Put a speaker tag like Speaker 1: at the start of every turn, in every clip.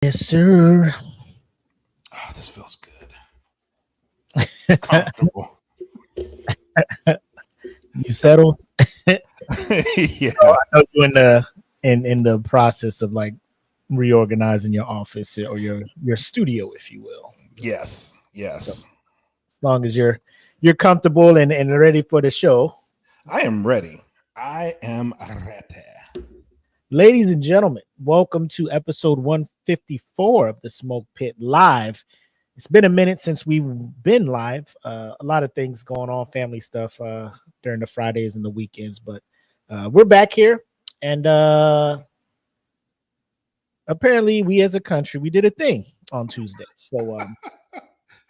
Speaker 1: Yes, sir.
Speaker 2: Oh, this feels good. Comfortable.
Speaker 1: You settled?
Speaker 2: Yeah.
Speaker 1: I know you in the process of like reorganizing your office or your studio, if you will.
Speaker 2: Yes.
Speaker 1: So
Speaker 2: Yes.
Speaker 1: as long as you're comfortable and ready for the show,
Speaker 2: I am ready. I am ready.
Speaker 1: ladies and gentlemen, welcome to episode 154 of the Smoke Pit Live. It's been a minute since we've been live. A lot of things going on, family stuff during the Fridays and the weekends, but we're back here, and apparently, we as a country we did a thing on Tuesday. So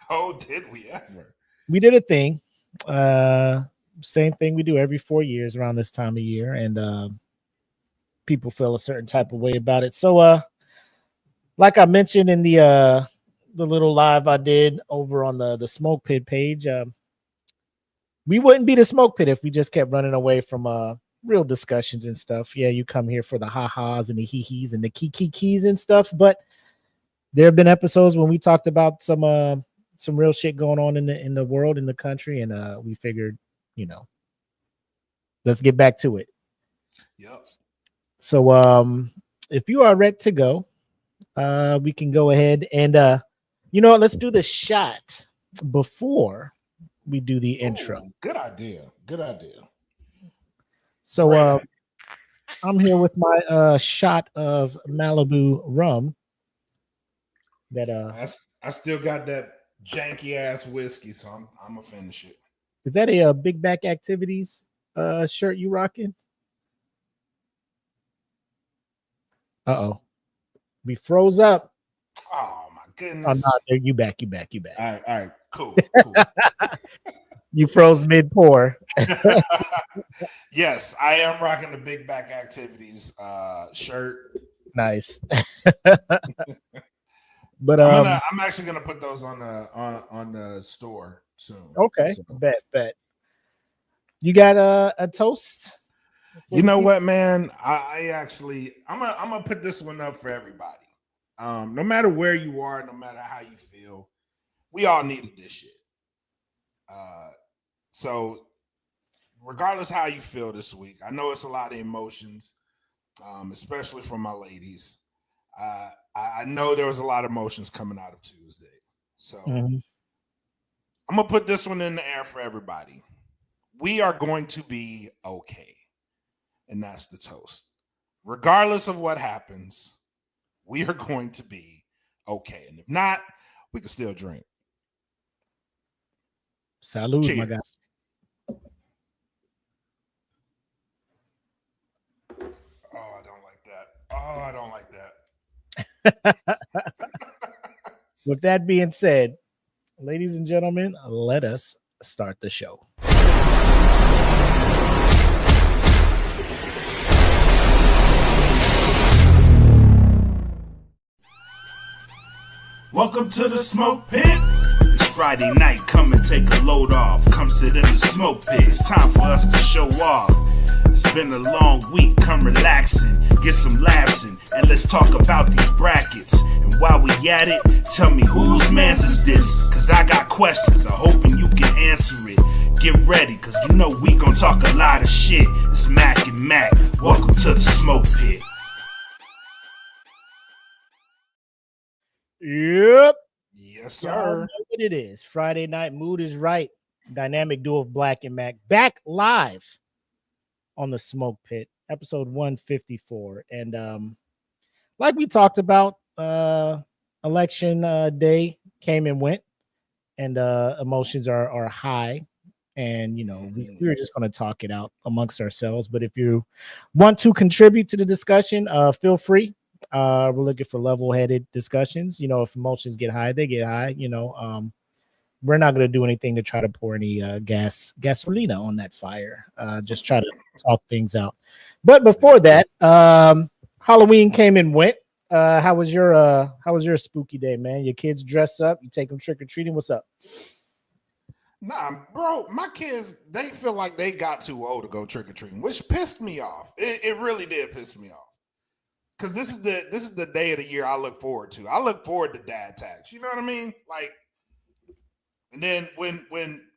Speaker 2: Oh, did we ever?
Speaker 1: we did a thing. Uh, Same thing we do every 4 years around this time of year, and people feel a certain type of way about it. So, like I mentioned in the little live I did over on the Smoke Pit page, we wouldn't be the Smoke Pit if we just kept running away from real discussions and stuff. Yeah, you come here for the ha-has and the hee-hees and the key-key-keys and stuff, but there have been episodes when we talked about some real shit going on in the world, in the country, and we figured, you know, let's get back to it.
Speaker 2: Yes.
Speaker 1: So if you are ready to go, we can go ahead and let's do the shot before we do the intro.
Speaker 2: Ooh, good idea. Good idea.
Speaker 1: So
Speaker 2: Ready.
Speaker 1: I'm here with my shot of Malibu rum. That
Speaker 2: I still got that janky ass whiskey, so I'm gonna finish it.
Speaker 1: is that a Big Back Activities shirt you rocking? Uh-oh. We froze up.
Speaker 2: Oh my
Speaker 1: Oh
Speaker 2: goodness.
Speaker 1: no, there you back.
Speaker 2: All right, cool.
Speaker 1: You froze mid pour.
Speaker 2: Yes, I am rocking the Big Back Activities shirt.
Speaker 1: Nice. But
Speaker 2: I'm actually gonna put those on the store soon.
Speaker 1: okay,
Speaker 2: So.
Speaker 1: bet. You got a toast?
Speaker 2: You know what, man? I'm gonna put this one up for everybody. No matter where you are, no matter how you feel, we all needed this shit. So regardless how you feel this week, I know it's a lot of emotions, especially from my ladies. I know there was a lot of emotions coming out of Tuesday. So I'm gonna put this one in the air for everybody. We are going to be okay. And that's the toast. Regardless of what happens, we are going to be okay. And if not, we can still drink.
Speaker 1: Salud,
Speaker 2: Cheers.
Speaker 1: my guy.
Speaker 2: Oh, I don't like that.
Speaker 1: With that being said, ladies and gentlemen, let us start the show.
Speaker 3: Welcome to the Smoke Pit. It's Friday night, come and take a load off. Come sit in the Smoke Pit, it's time for us to show off. It's been a long week, come relaxing, get some laughs in, and let's talk about these brackets. And while we at it, tell me whose man's is this? Cause I got questions, I'm hoping you can answer it. Get ready, cause you know we gon' talk a lot of shit. It's Mac and Mac, welcome to the Smoke Pit.
Speaker 1: Yep.
Speaker 2: Yes,
Speaker 1: Y'all
Speaker 2: sir.
Speaker 1: know what it is. Friday night mood is right. Dynamic duo of Black and Mac back live on the Smoke Pit, episode 154. And like we talked about, election day came and went, and emotions are high. And we were just going to talk it out amongst ourselves. But if you want to contribute to the discussion, feel free. We're looking for level-headed discussions. If emotions get high, they get high. We're not going to do anything to try to pour any gasolina on that fire. Just try to talk things out. But before that, Halloween came and went. How was your spooky day, man? Your kids dress up? You take them trick or treating? What's up?
Speaker 2: Nah, bro, my kids, they feel like they got too old to go trick or treating, which pissed me off. It really did piss me off. because this is the day of the year I look forward to. I look forward to dad tax. You know what I mean? Like, and then when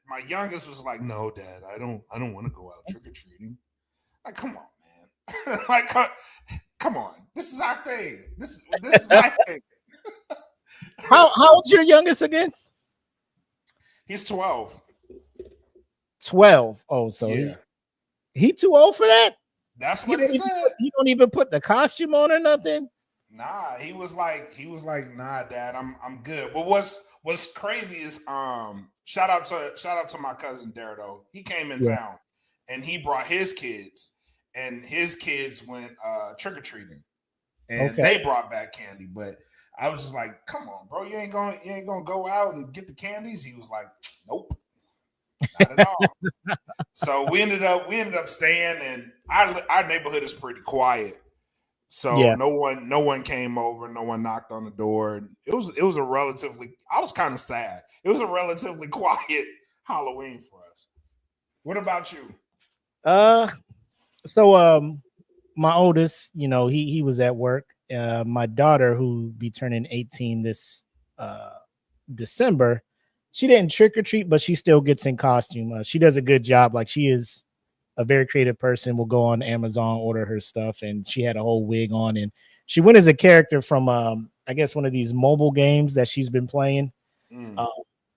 Speaker 2: my youngest was like, "No, Dad, I don't want to go out trick or treating." Like, come on, man. Like, come on. This is our thing. This is my thing.
Speaker 1: How old's your youngest again?
Speaker 2: He's 12.
Speaker 1: 12. Oh, so
Speaker 2: Yeah.
Speaker 1: he too old for that?
Speaker 2: That's what he said.
Speaker 1: You don't even put the costume on or nothing?
Speaker 2: Nah, he was like, nah, Dad, I'm good. But what's crazy is shout out to my cousin Dardo. He came in town and he brought his kids, and his kids went trick or treating, and they brought back candy. But I was just like, come on, bro, you ain't gonna go out and get the candies. He was like, nope, not at all. So we ended up staying, and our neighborhood is pretty quiet. So no one came over, no one knocked on the door. It was a relatively, I was kind of sad. It was a relatively quiet Halloween for us. What about you?
Speaker 1: So my oldest, he was at work. My daughter, who be turning 18 this December, she didn't trick or treat, but she still gets in costume. She does a good job. Like, she is a very creative person. Will go on Amazon, order her stuff, and she had a whole wig on, and she went as a character from I guess one of these mobile games that she's been playing.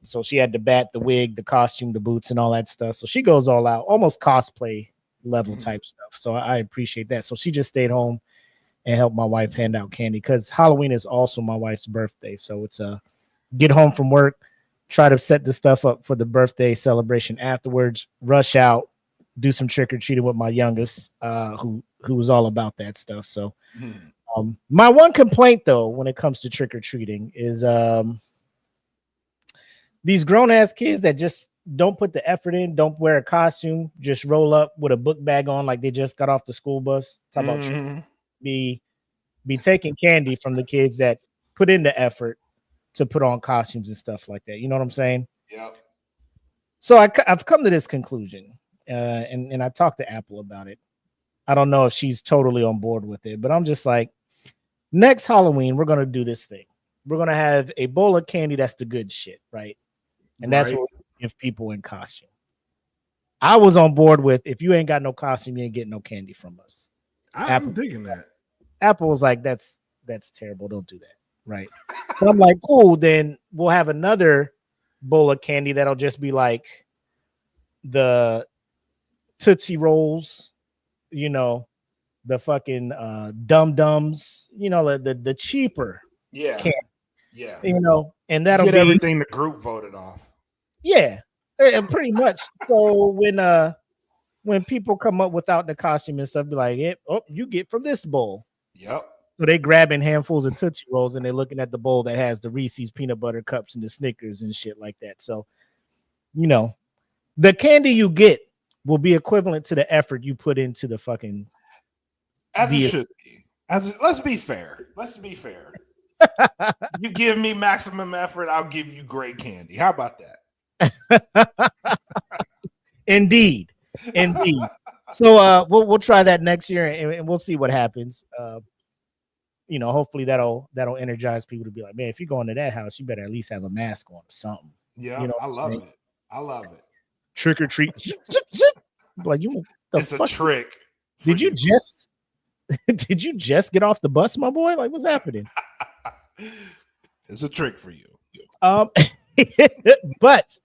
Speaker 1: So she had the bat, the wig, the costume, the boots, and all that stuff. So she goes all out, almost cosplay level type stuff. So I appreciate that. So she just stayed home and helped my wife hand out candy, because Halloween is also my wife's birthday. So it's get home from work, try to set the stuff up for the birthday celebration afterwards, rush out, do some trick or treating with my youngest, who was all about that stuff. So, my one complaint though, when it comes to trick or treating, is these grown ass kids that just don't put the effort in, don't wear a costume, just roll up with a book bag on like they just got off the school bus. Talk about be taking candy from the kids that put in the effort to put on costumes and stuff like that. You know what I'm saying?
Speaker 2: Yep.
Speaker 1: So I've come to this conclusion. And I talked to Apple about it. I don't know if she's totally on board with it, but I'm just like, next Halloween, we're going to do this thing. We're going to have a bowl of candy that's the good shit, right? And that's what we give people in costume. I was on board with, if you ain't got no costume, you ain't getting no candy from us.
Speaker 2: I'm thinking that.
Speaker 1: Apple was like, that's terrible. Don't do that, right? So I'm like, cool, then we'll have another bowl of candy that'll just be like the Tootsie Rolls, the fucking Dum-Dums, the cheaper candy.
Speaker 2: Yeah.
Speaker 1: And that'll
Speaker 2: get
Speaker 1: be
Speaker 2: everything the group voted off.
Speaker 1: Yeah, pretty much. So when people come up without the costume and stuff, be like, you get from this bowl.
Speaker 2: Yep.
Speaker 1: So they grabbing handfuls of Tootsie Rolls and they're looking at the bowl that has the Reese's peanut butter cups and the Snickers and shit like that. So, the candy you get will be equivalent to the effort you put into the fucking.
Speaker 2: As it should be. Let's be fair. You give me maximum effort, I'll give you great candy. How about that?
Speaker 1: Indeed. So we'll try that next year and we'll see what happens. Hopefully that'll energize people to be like, man, if you go into that house, you better at least have a mask on or something.
Speaker 2: Yeah, I love it.
Speaker 1: Trick or treat. Like,
Speaker 2: it's a trick.
Speaker 1: Did you just get off the bus, my boy? Like, what's happening?
Speaker 2: It's a trick for you.
Speaker 1: But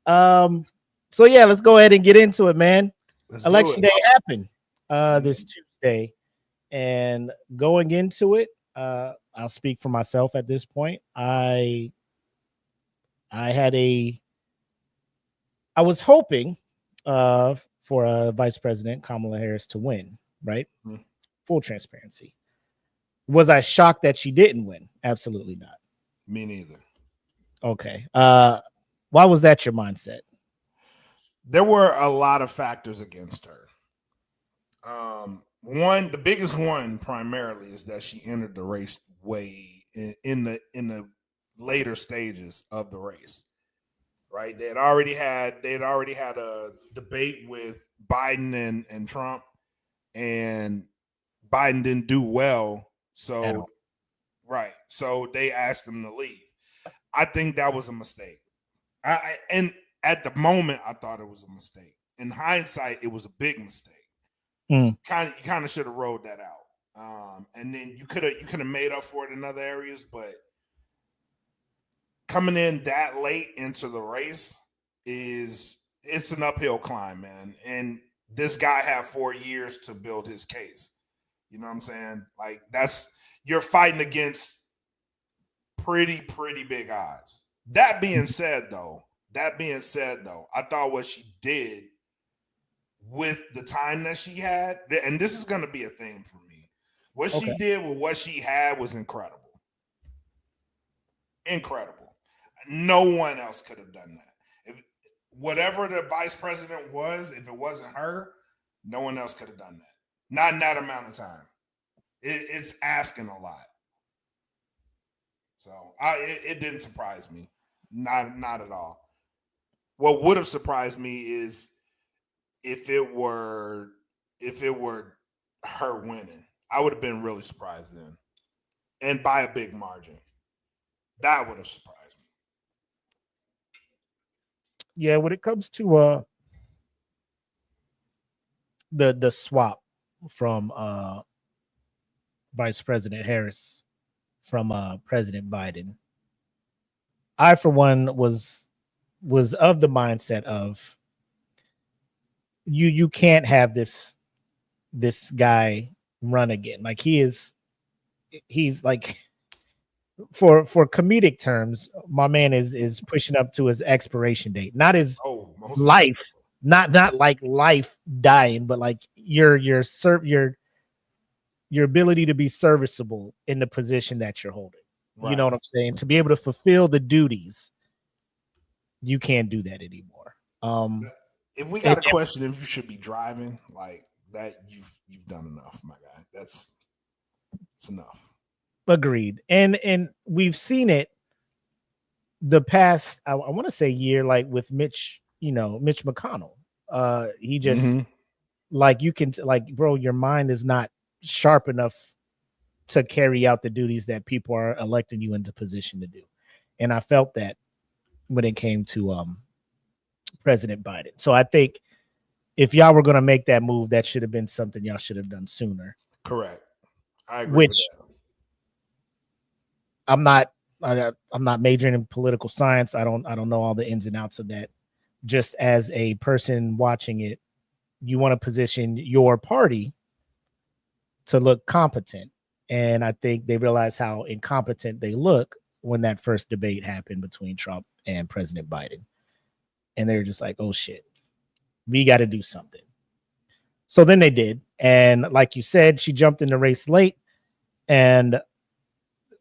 Speaker 1: so yeah, let's go ahead and get into it, man. Election day happened this Tuesday, and going into it, I'll speak for myself at this point. I was hoping for Vice President Kamala Harris to win, right? Full transparency. Was I shocked that she didn't win? Absolutely not.
Speaker 2: Me neither.
Speaker 1: Okay. Why was that your mindset?
Speaker 2: There were a lot of factors against her. The biggest one primarily is that she entered the race way in the later stages of the race. Right? They had already had a debate with Biden and Trump, and Biden didn't do well So, right. So they asked him to leave. I think that was a mistake. And at the moment, I thought it was a mistake. In hindsight, it was a big mistake. You kind of should have rolled that out. And then you could have made up for it in other areas, but coming in that late into the race it's an uphill climb, man. And this guy had 4 years to build his case. You know what I'm saying? Like you're fighting against pretty big odds. That being said though, I thought what she did with the time that she had, and this is going to be a theme for me. What she did with what she had was incredible. Incredible. No one else could have done that. If whatever the vice president was, if it wasn't her, no one else could have done that. Not in that amount of time. It's asking a lot. So it didn't surprise me. Not at all. What would have surprised me is if it were her winning. I would have been really surprised then. And by a big margin. That would have surprised me.
Speaker 1: Yeah, when it comes to the swap from Vice President Harris from President Biden, I for one was of the mindset of you can't have this guy run again. Like he's like, for comedic terms, my man is pushing up to his expiration date. Not his life, not like life dying, but like your ability to be serviceable in the position that you're holding. Right. You know what I'm saying? To be able to fulfill the duties, you can't do that anymore.
Speaker 2: If we got a question if you should be driving like that, you've done enough, my guy. It's enough.
Speaker 1: Agreed. And we've seen it the past, I want to say year, like with Mitch McConnell. He just like, you can like, bro, your mind is not sharp enough to carry out the duties that people are electing you into position to do. And I felt that when it came to President Biden. So I think if y'all were going to make that move, that should have been something y'all should have done sooner.
Speaker 2: Correct. I agree with that.
Speaker 1: I'm not majoring in political science. I don't know all the ins and outs of that. Just as a person watching it, you want to position your party to look competent. And I think they realize how incompetent they look when that first debate happened between Trump and President Biden. And they're just like, oh shit, we got to do something. So then they did. And like you said, she jumped in the race late. And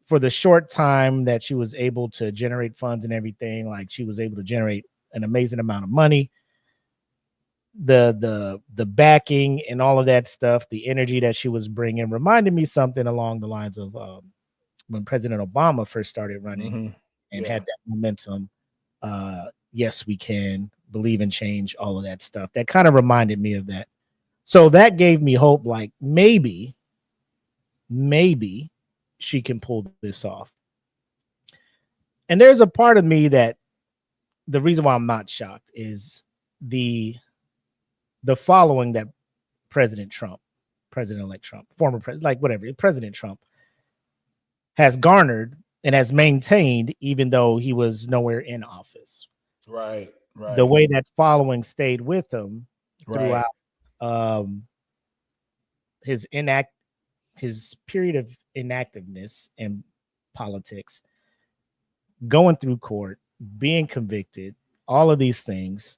Speaker 1: for the short time that she was able to generate funds and everything, like she was able to generate an amazing amount of money. The backing and all of that stuff, the energy that she was bringing reminded me something along the lines of when President Obama first started running and had that momentum. Yes, we can believe in change, all of that stuff. That kind of reminded me of that. So that gave me hope, like maybe she can pull this off. And there's a part of me that the reason why I'm not shocked is the following that President-elect Trump, former president, like whatever, President Trump has garnered and has maintained, even though he was nowhere in office.
Speaker 2: Right.
Speaker 1: The way that following stayed with him throughout his period of inactiveness in politics, going through court, being convicted, all of these things,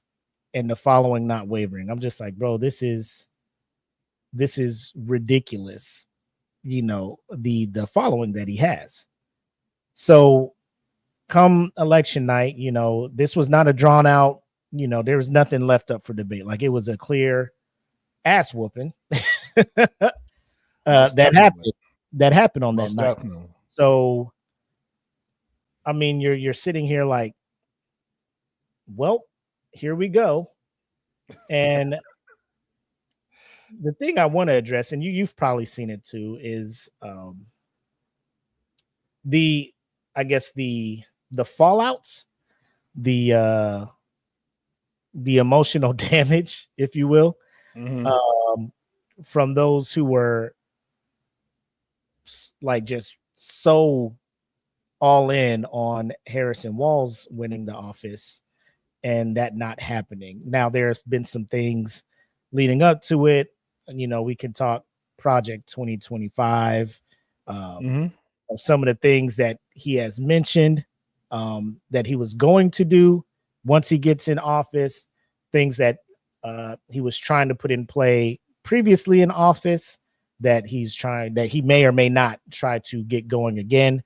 Speaker 1: and the following not wavering. I'm just like, bro, this is ridiculous. You know, the following that he has. So come election night, you know, this was not a drawn out, you know, there was nothing left up for debate. Like it was a clear ass whooping that happened on that night.
Speaker 2: Definitely.
Speaker 1: So, I mean, you're sitting here like, well, here we go. And the thing I want to address, and you've probably seen it too, is the I guess the fallouts, the emotional damage, if you will, from those who were like just so all in on Harrison Walls winning the office and that not happening. Now there's been some things leading up to it, and we can talk Project 2025, some of the things that he has mentioned that he was going to do once he gets in office, things that he was trying to put in play previously in office that he may or may not try to get going again.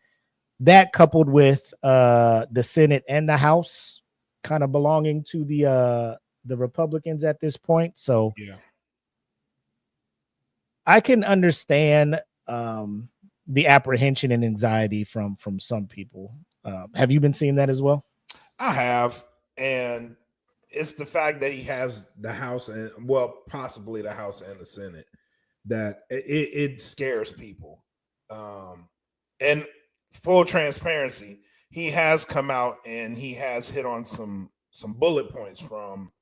Speaker 1: That coupled with the Senate and the House kind of belonging to the Republicans at this point. So
Speaker 2: yeah,
Speaker 1: I can understand the apprehension and anxiety from some people. Have you been seeing that as well?
Speaker 2: I have, and it's the fact that he has the House and possibly the House and the Senate that it scares people. And full transparency, he has come out and he has hit on some bullet points from.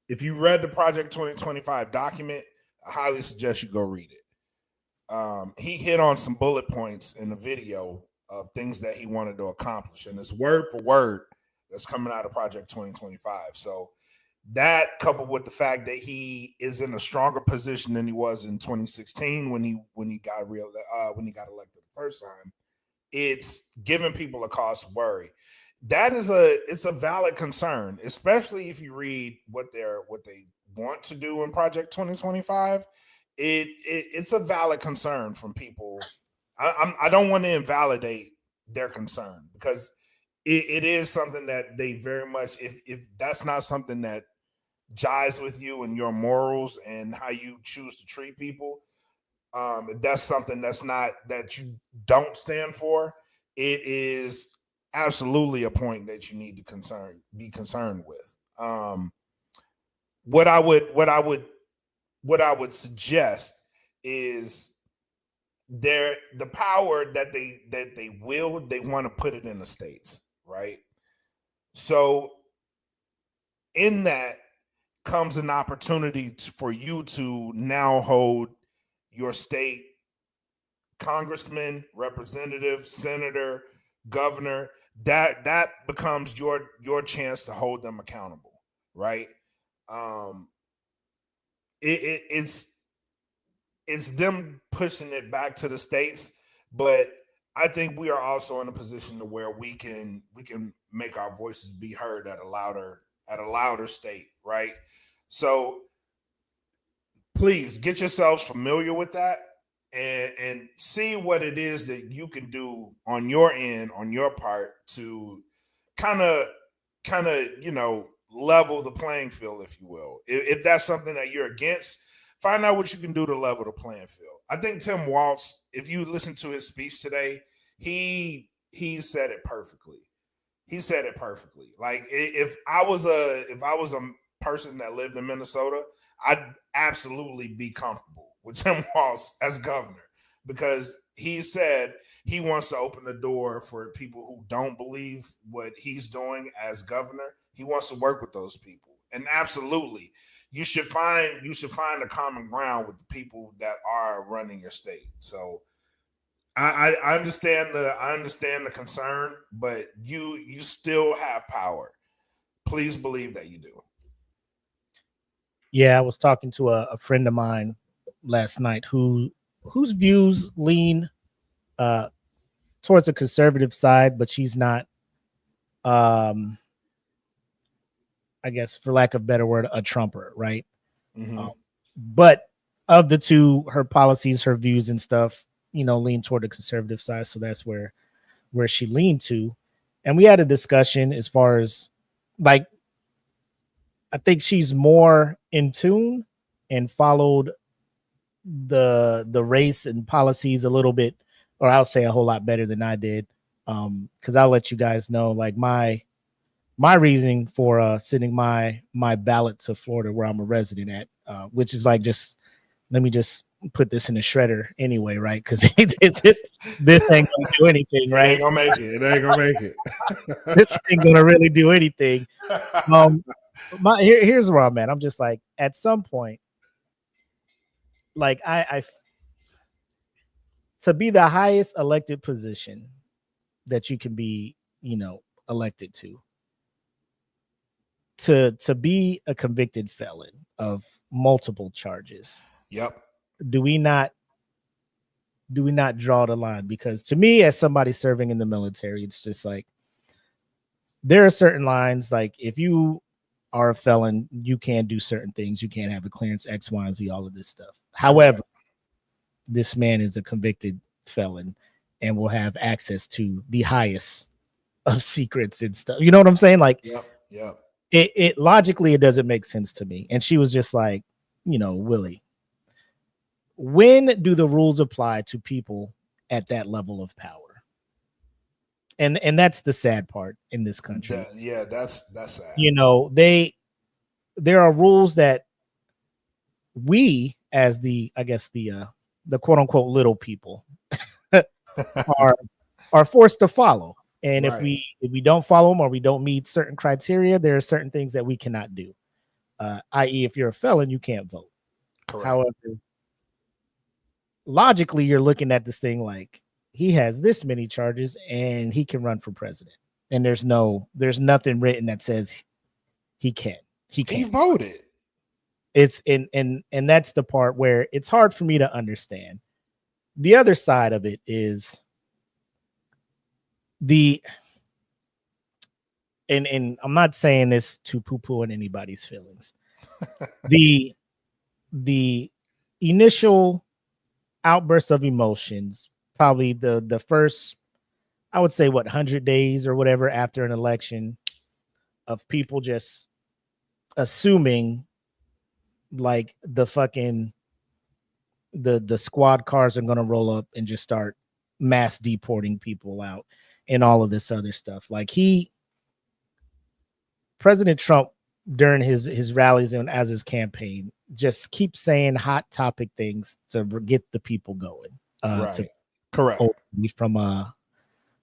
Speaker 2: If you read the Project 2025 document, I highly suggest you go read it. He hit on some bullet points in the video of things that he wanted to accomplish, and it's word for word that's coming out of Project 2025. So that, coupled with the fact that he is in a stronger position than he was in 2016 when he got elected the first time, it's giving people a cause to worry. That is it's a valid concern, especially if you read what they want to do in Project 2025. It's a valid concern from people. I don't want to invalidate their concern because it is something that they very much, if that's not something that jives with you and your morals and how you choose to treat people, if that's something that you don't stand for, it is absolutely a point that you need to be concerned with. What I would suggest is the power that they want to put it in the states, right? So in that comes an opportunity for you to now hold your state congressman, representative, senator, governor. That becomes your chance to hold them accountable, right? It's them pushing it back to the states, but I think we are also in a position to where we can make our voices be heard at a louder state, right? So please get yourselves familiar with that and see what it is that you can do on your end, on your part, to kind of level the playing field, if you will. If that's something that you're against, find out what you can do to level the playing field. I think Tim Walz, if you listen to his speech today, he said it perfectly. He said it perfectly. Like if I was a person that lived in Minnesota, I'd absolutely be comfortable with Tim Walz as governor, because he said he wants to open the door for people who don't believe what he's doing as governor. He wants to work with those people. And absolutely, you should find a common ground with the people that are running your state. So I understand the concern, but you still have power. Please believe that you do.
Speaker 1: Yeah, I was talking to a friend of mine last night whose views lean towards the conservative side, but she's not, I guess, for lack of a better word, a Trumper, right?
Speaker 2: Mm-hmm.
Speaker 1: But of the two, her policies, her views and stuff, lean toward the conservative side. So that's where she leaned to. And we had a discussion as far as, like, I think she's more in tune and followed the race and policies a little bit, or I'll say a whole lot better than I did. Because I'll let you guys know, like, my reasoning for sending my ballot to Florida, where I'm a resident at, which is like, just let me just put this in the shredder anyway, right? Because this ain't gonna do anything, right?
Speaker 2: It ain't gonna make it. It ain't gonna make it.
Speaker 1: This ain't gonna really do anything. Here's where I'm at. I'm just like, at some point, like to be the highest elected position that you can be, elected to be a convicted felon of multiple charges.
Speaker 2: Yep.
Speaker 1: Do we not draw the line? Because to me, as somebody serving in the military, it's just like there are certain lines. Like if you are a felon, you can't do certain things. You can't have a clearance, X, Y, and Z, all of this stuff. However, this man is a convicted felon and will have access to the highest of secrets and stuff. You know what I'm saying? Like,
Speaker 2: yeah.
Speaker 1: It logically, it doesn't make sense to me. And she was just like, Willie, when do the rules apply to people at that level of power? And that's the sad part in this country.
Speaker 2: That's sad.
Speaker 1: There are rules that we, as the quote unquote little people, are forced to follow. And if we don't follow them or we don't meet certain criteria, there are certain things that we cannot do. I.e., if you're a felon, you can't vote.
Speaker 2: Correct.
Speaker 1: However, logically, you're looking at this thing like he has this many charges and he can run for president. And there's nothing written that says he can't. He
Speaker 2: voted.
Speaker 1: It's and that's the part where it's hard for me to understand. The other side of it is and I'm not saying this to poo-poo on anybody's feelings. the initial outburst of emotions, probably the first, I would say 100 days or whatever after an election, of people just assuming like the squad cars are going to roll up and just start mass deporting people out and all of this other stuff. Like President Trump, during his rallies and as his campaign, just keeps saying hot topic things to get the people going.
Speaker 2: Correct.
Speaker 1: From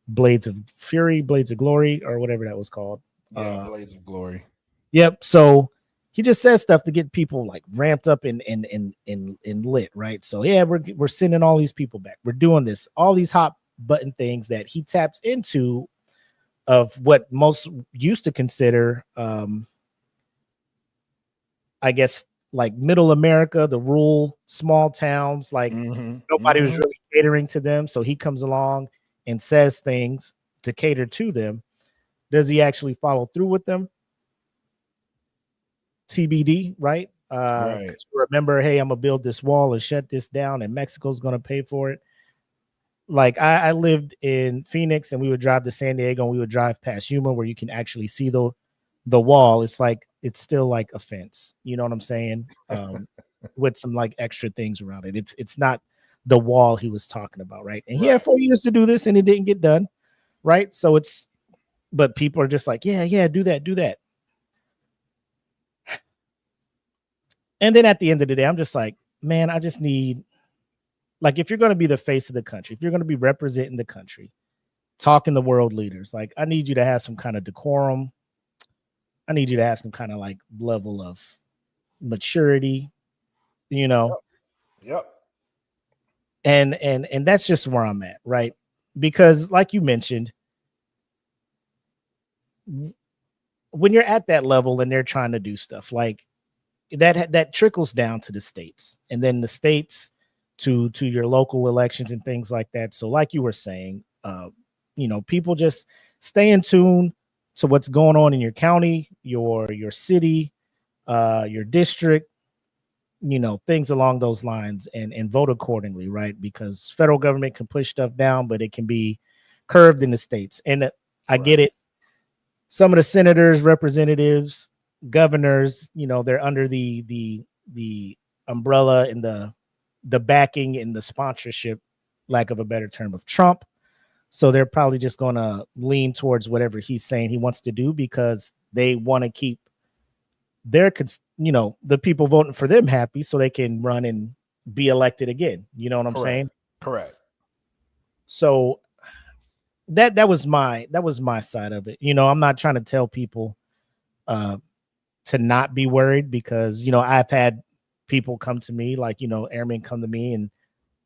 Speaker 1: Blades of Fury, Blades of Glory, or whatever that was called.
Speaker 2: Blades of Glory.
Speaker 1: Yep. So he just says stuff to get people like ramped up and lit, right? So we're sending all these people back. We're doing this, all these hot button things that he taps into of what most used to consider, I guess, like middle America, the rural small towns, like nobody was really catering to them. So he comes along and says things to cater to them. Does he actually follow through with them? TBD, right? Remember, hey, I'm gonna build this wall and shut this down, and Mexico's gonna pay for it. Like I lived in Phoenix, and we would drive to San Diego, and we would drive past Yuma, where you can actually see the wall. It's like it's still like a fence. You know what I'm saying? With some like extra things around it. It's not the wall he was talking about, right? And he had 4 years to do this, and it didn't get done, right? So but people are just like, yeah, do that. And then at the end of the day, I'm just like, man, I just need, like, if you're going to be the face of the country, if you're going to be representing the country, talking to world leaders, like, I need you to have some kind of decorum. I need you to have some kind of like level of maturity, Yep. And that's just where I'm at, right? Because like you mentioned, when you're at that level and they're trying to do stuff like that trickles down to the states, and then the states to your local elections and things like that. So like you were saying, people just stay in tune to what's going on in your county, your city, your district, things along those lines, and vote accordingly, right? Because federal government can push stuff down, but it can be curbed in the states. And I get it. Some of the senators, representatives, governors, they're under the umbrella and the backing and the sponsorship, lack of a better term, of Trump. So they're probably just going to lean towards whatever he's saying he wants to do, because they want to keep their, the people voting for them happy, so they can run and be elected again. You know what I'm saying?
Speaker 2: Correct.
Speaker 1: So that was my side of it. You know, I'm not trying to tell people to not be worried, because, you know, I've had people come to me, like, you know, airmen come to me and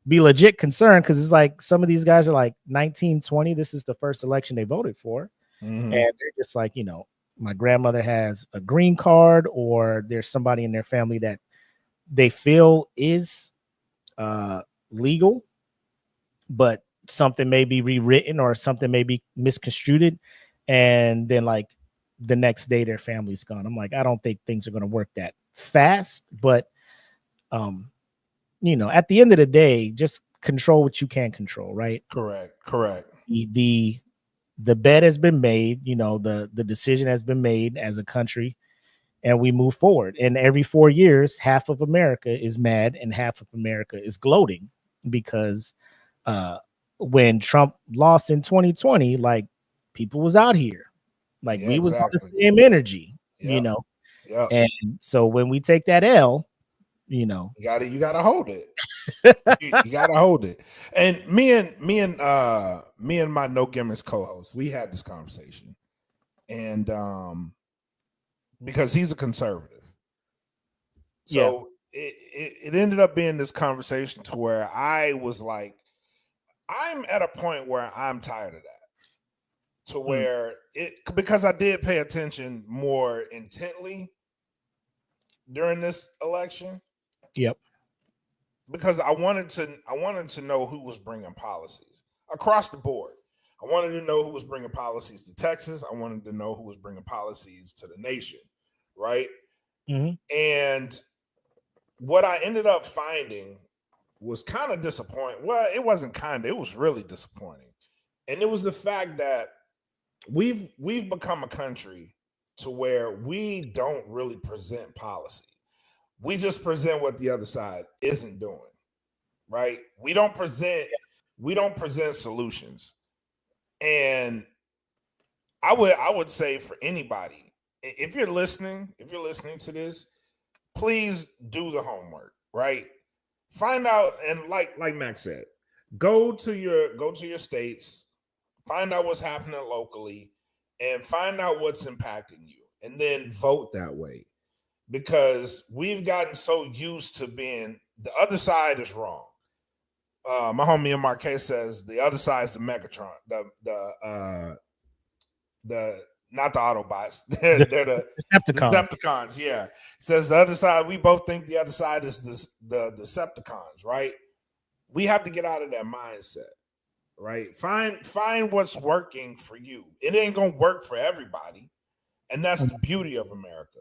Speaker 1: be legit concerned, because it's like some of these guys are like 19, 20. This is the first election they voted for. And they're just like, you know, my grandmother has a green card, or there's somebody in their family that they feel is legal, but something may be rewritten or something may be misconstrued, and then like the next day their family's gone. I'm like, I don't think things are going to work that fast, but you know, at the end of the day, just control what you can control, right?
Speaker 2: Correct.
Speaker 1: The bet has been made, you know, the decision has been made as a country, and we move forward. And every 4 years, half of America is mad and half of America is gloating, because when Trump lost in 2020, like, people was out here, like, we was on the same energy, you know. And so when we take that L, you know,
Speaker 2: you gotta hold it. you gotta hold it. And me and my No Gimmicks co-host, we had this conversation, and because he's a conservative, so it ended up being this conversation to where I was like, I'm at a point where I'm tired of that, to where because I did pay attention more intently during this election.
Speaker 1: Yep.
Speaker 2: Because I wanted to know who was bringing policies across the board. I wanted to know who was bringing policies to Texas. I wanted to know who was bringing policies to the nation, right? And what I ended up finding was kind of disappointing. Well, it wasn't kind of, it was really disappointing. And it was the fact that we've become a country to where we don't really present policy. We just present what the other side isn't doing, right? We don't present solutions. And I would say for anybody, if you're listening to this, please do the homework, right? Find out, and like Max said, go to your states, find out what's happening locally, and find out what's impacting you, and then vote that way. Because we've gotten so used to being the other side is wrong. My homie in Marquez says the other side is the Megatron, the not the Autobots, they're the Decepticons. Yeah, says the other side. We both think the other side is the Decepticons, right? We have to get out of that mindset, right? Find what's working for you. It ain't gonna work for everybody, and that's the beauty of America.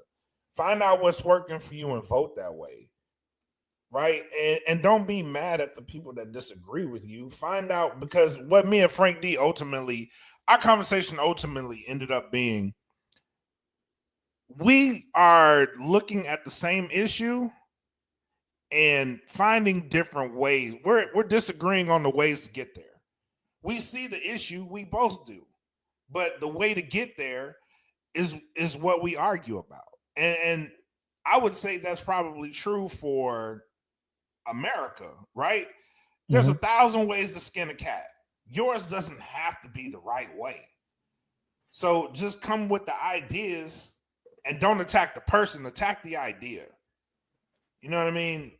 Speaker 2: Find out what's working for you and vote that way, right? And don't be mad at the people that disagree with you. Find out, because what me and Frank D our conversation ultimately ended up being, we are looking at the same issue and finding different ways. We're disagreeing on the ways to get there. We see the issue, we both do, but the way to get there is what we argue about. And I would say that's probably true for America, right? There's 1,000 ways to skin a cat. Yours doesn't have to be the right way. So just come with the ideas and don't attack the person, attack the idea. You know what I mean?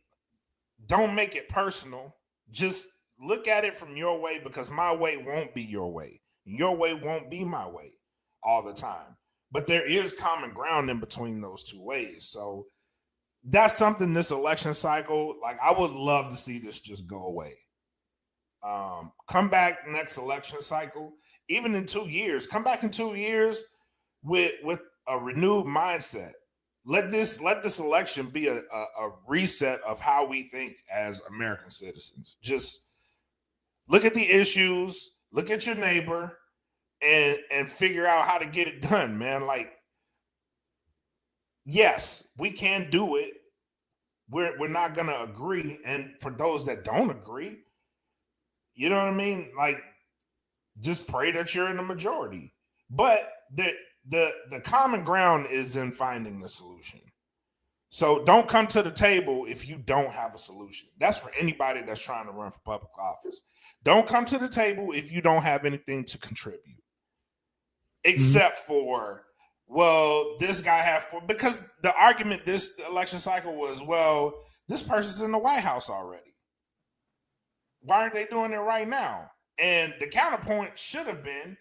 Speaker 2: Don't make it personal. Just look at it from your way, because my way won't be your way. Your way won't be my way all the time. But there is common ground in between those two ways. So that's something this election cycle, like, I would love to see this just go away. Come back next election cycle, even in 2 years. Come back in 2 years with a renewed mindset. Let this election be a reset of how we think as American citizens. Just look at the issues, look at your neighbor, and figure out how to get it done, man. Like, yes, we can do it. We're not gonna agree, and for those that don't agree, you know what I mean? Like, just pray that you're in the majority. But the common ground is in finding the solution. So don't come to the table if you don't have a solution. That's for anybody that's trying to run for public office. Don't come to the table if you don't have anything to contribute. Except for, well, this guy because the argument this election cycle was, well, this person's in the White House already. Why aren't they doing it right now? And the counterpoint should have been,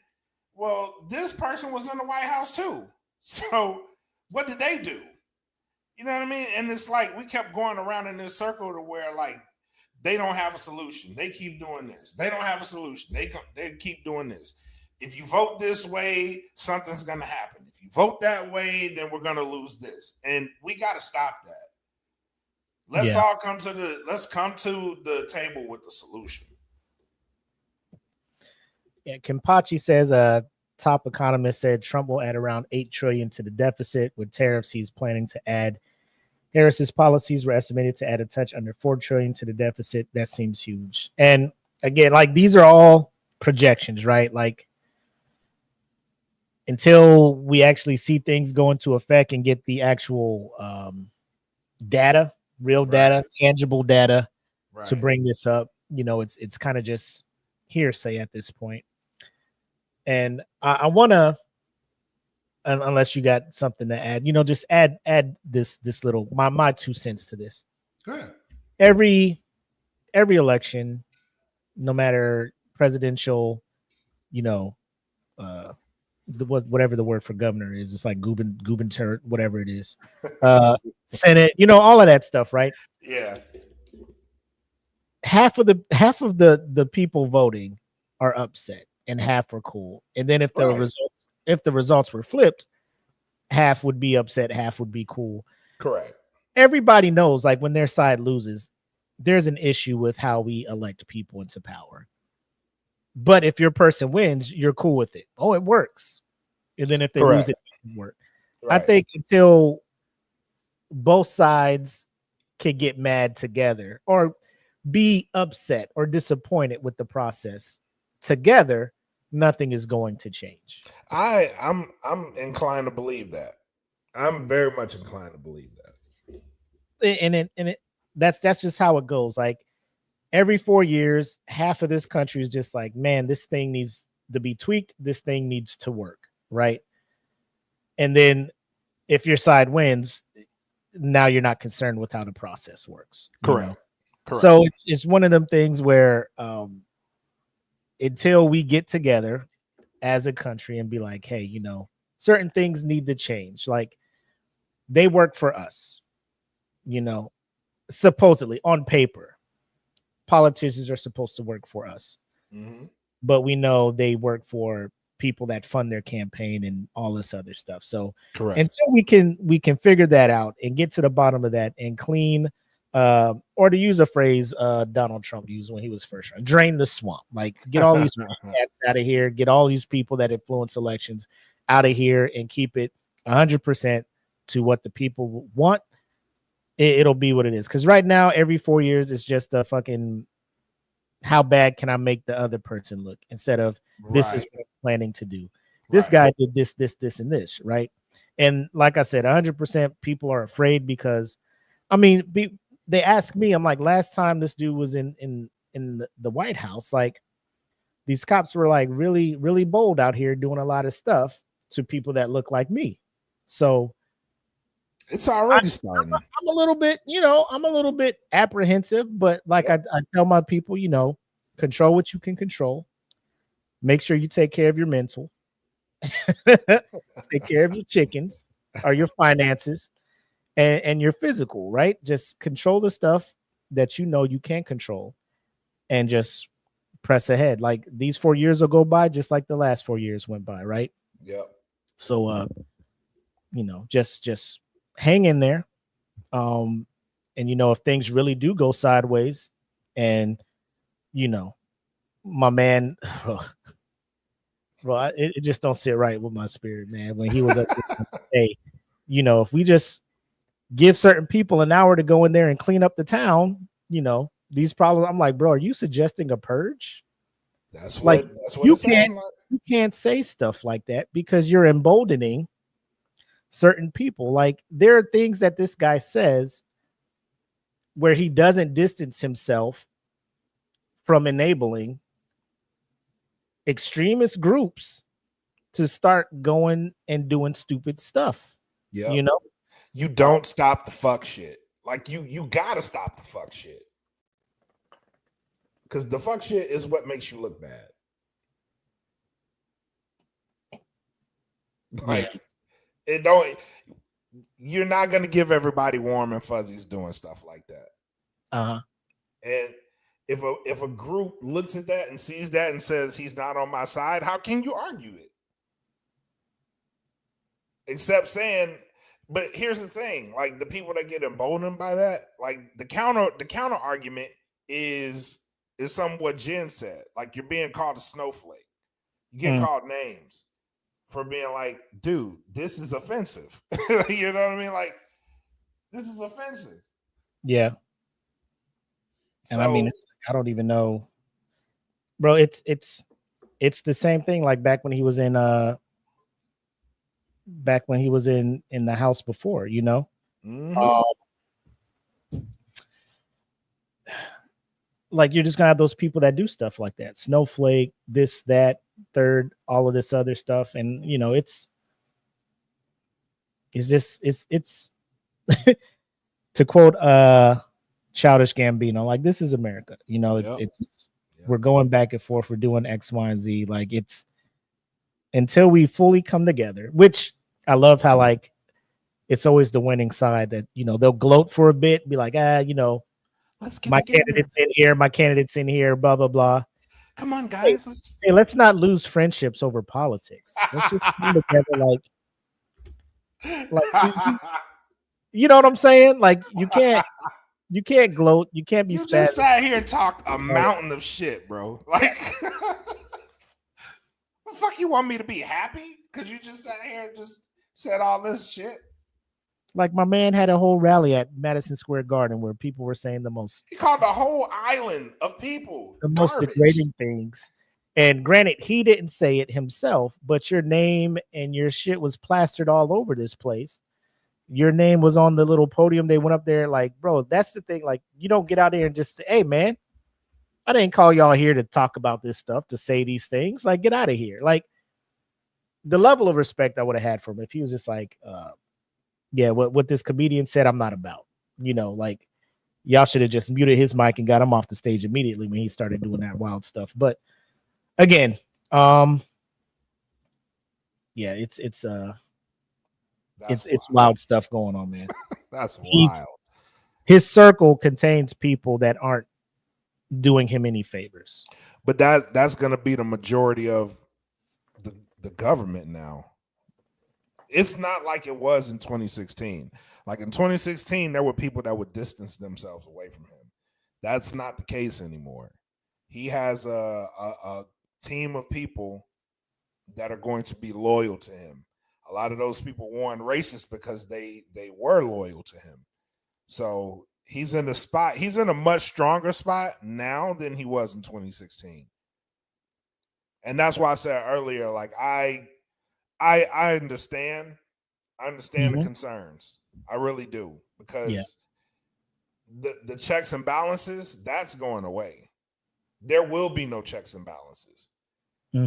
Speaker 2: well, this person was in the White House too. So what did they do? You know what I mean? And it's like we kept going around in this circle to where like they don't have a solution. They keep doing this. They don't have a solution. They keep doing this. If you vote this way, something's going to happen. If you vote that way, then we're going to lose this. And we got to stop that. Let's come to the table with the solution.
Speaker 1: Yeah, Kimpachi says top economist said Trump will add around $8 trillion to the deficit. With tariffs he's planning to add. Harris's policies were estimated to add a touch under $4 trillion to the deficit. That seems huge. And again, like these are all projections, right? Like until we actually see things go into effect and get the actual data, real data, tangible data to bring this up, you know, it's kind of just hearsay at this point. And I want to, unless you got something to add, you know, just add this little my 2 cents to this.
Speaker 2: Go ahead.
Speaker 1: Every election, no matter presidential, you know, whatever the word for governor is, it's like gubernator, whatever it is, Senate, you know, all of that stuff, right?
Speaker 2: Yeah.
Speaker 1: Half of the people voting are upset and half are cool. And then if the results were flipped, half would be upset, half would be cool.
Speaker 2: Correct.
Speaker 1: Everybody knows, like, when their side loses, there's an issue with how we elect people into power. But if your person wins, you're cool with it. Oh, it works. And then if they lose, it doesn't work. Right. I think until both sides can get mad together or be upset or disappointed with the process together, nothing is going to change.
Speaker 2: I'm inclined to believe that. I'm very much inclined to believe that.
Speaker 1: And that's just how it goes. Like every 4 years, half of this country is just like, man, this thing needs to be tweaked. This thing needs to work, right? And then if your side wins, now you're not concerned with how the process works.
Speaker 2: Correct. Correct.
Speaker 1: So it's one of them things where until we get together as a country and be like, hey, you know, certain things need to change. Like they work for us, you know, supposedly on paper, politicians are supposed to work for us, but we know they work for people that fund their campaign and all this other stuff. So until we can figure that out and get to the bottom of that and clean, or to use a phrase Donald Trump used when he was first running, drain the swamp, like get all these out of here, get all these people that influence elections out of here and keep it 100% to what the people want. It'll be what it is. Because right now, every 4 years, it's just a fucking how bad can I make the other person look instead of this is what I'm planning to do. This guy did this, and this, right? And like I said, 100% people are afraid because, I mean, they ask me, I'm like, last time this dude was in the White House, like these cops were like really, really bold out here doing a lot of stuff to people that look like me. So
Speaker 2: it's already starting.
Speaker 1: I'm a little bit, you know, I'm a little bit apprehensive, but like I tell my people, you know, control what you can control. Make sure you take care of your mental. Take care of your chickens or your finances and your physical, right? Just control the stuff that you know you can't control and just press ahead. Like these 4 years will go by just like the last 4 years went by, right?
Speaker 2: Yep.
Speaker 1: So you know, just hang in there. And you know, if things really do go sideways and you know, my man, bro, it just don't sit right with my spirit, man. When he was up there, hey, you know, if we just give certain people an hour to go in there and clean up the town, you know, these problems. I'm like, bro, are you suggesting a purge?
Speaker 2: That's what
Speaker 1: you can't say stuff like that because you're emboldening certain people. Like there are things that this guy says where he doesn't distance himself from enabling extremist groups to start going and doing stupid stuff.
Speaker 2: Yeah.
Speaker 1: You know,
Speaker 2: you don't stop the fuck shit. Like you gotta stop the fuck shit. Because the fuck shit is what makes you look bad. Like it don't. You're not gonna give everybody warm and fuzzies doing stuff like that. And if a group looks at that and sees that and says he's not on my side, how can you argue it? Except saying, but here's the thing: like the people that get emboldened by that, like the counter argument is something what Jen said. Like you're being called a snowflake. You get called names for being like, dude, this is offensive. You know what I mean? Like, this is offensive.
Speaker 1: Yeah. And I mean, I don't even know, bro. It's the same thing. Like back when he was in the house before, you know. Like you're just gonna have those people that do stuff like that, snowflake, this, that, third, all of this other stuff, and you know, it's to quote Childish Gambino, like this is America, you know. It's we're going back and forth, we're doing X, Y, and Z. Like it's until we fully come together, which I love how like it's always the winning side that, you know, they'll gloat for a bit, be like, you know, my candidate's in here, blah blah blah.
Speaker 2: Come on, guys.
Speaker 1: Hey, let's not lose friendships over politics. Let's just come together, like you know what I'm saying? Like you can't gloat, you can't be.
Speaker 2: You just sat here and talked a mountain of shit, bro. Like, the fuck you want me to be happy? Because you just sat here and just said all this shit.
Speaker 1: Like my man had a whole rally at Madison Square Garden where people were saying the most.
Speaker 2: He called the whole island of people
Speaker 1: the most degrading things. And granted, he didn't say it himself, but your name and your shit was plastered all over this place. Your name was on the little podium. They went up there, like, bro, that's the thing. Like, you don't get out there and just say, hey, man, I didn't call y'all here to talk about this stuff, to say these things. Like, get out of here. Like, the level of respect I would have had for him if he was just like, yeah, what this comedian said, I'm not about. You know, like, y'all should have just muted his mic and got him off the stage immediately when he started doing that wild stuff. But again, yeah, it's wild stuff going on, man.
Speaker 2: That's wild.
Speaker 1: His circle contains people that aren't doing him any favors.
Speaker 2: But that's going to be the majority of the government now. It's not like it was in 2016. Like in 2016, there were people that would distance themselves away from him. That's not the case anymore. He has a team of people that are going to be loyal to him. A lot of those people weren't racist because they were loyal to him. So he's in a much stronger spot now than he was in 2016. And that's why I said earlier, like I understand the concerns. I really do, because the checks and balances, that's going away. There will be no checks and balances.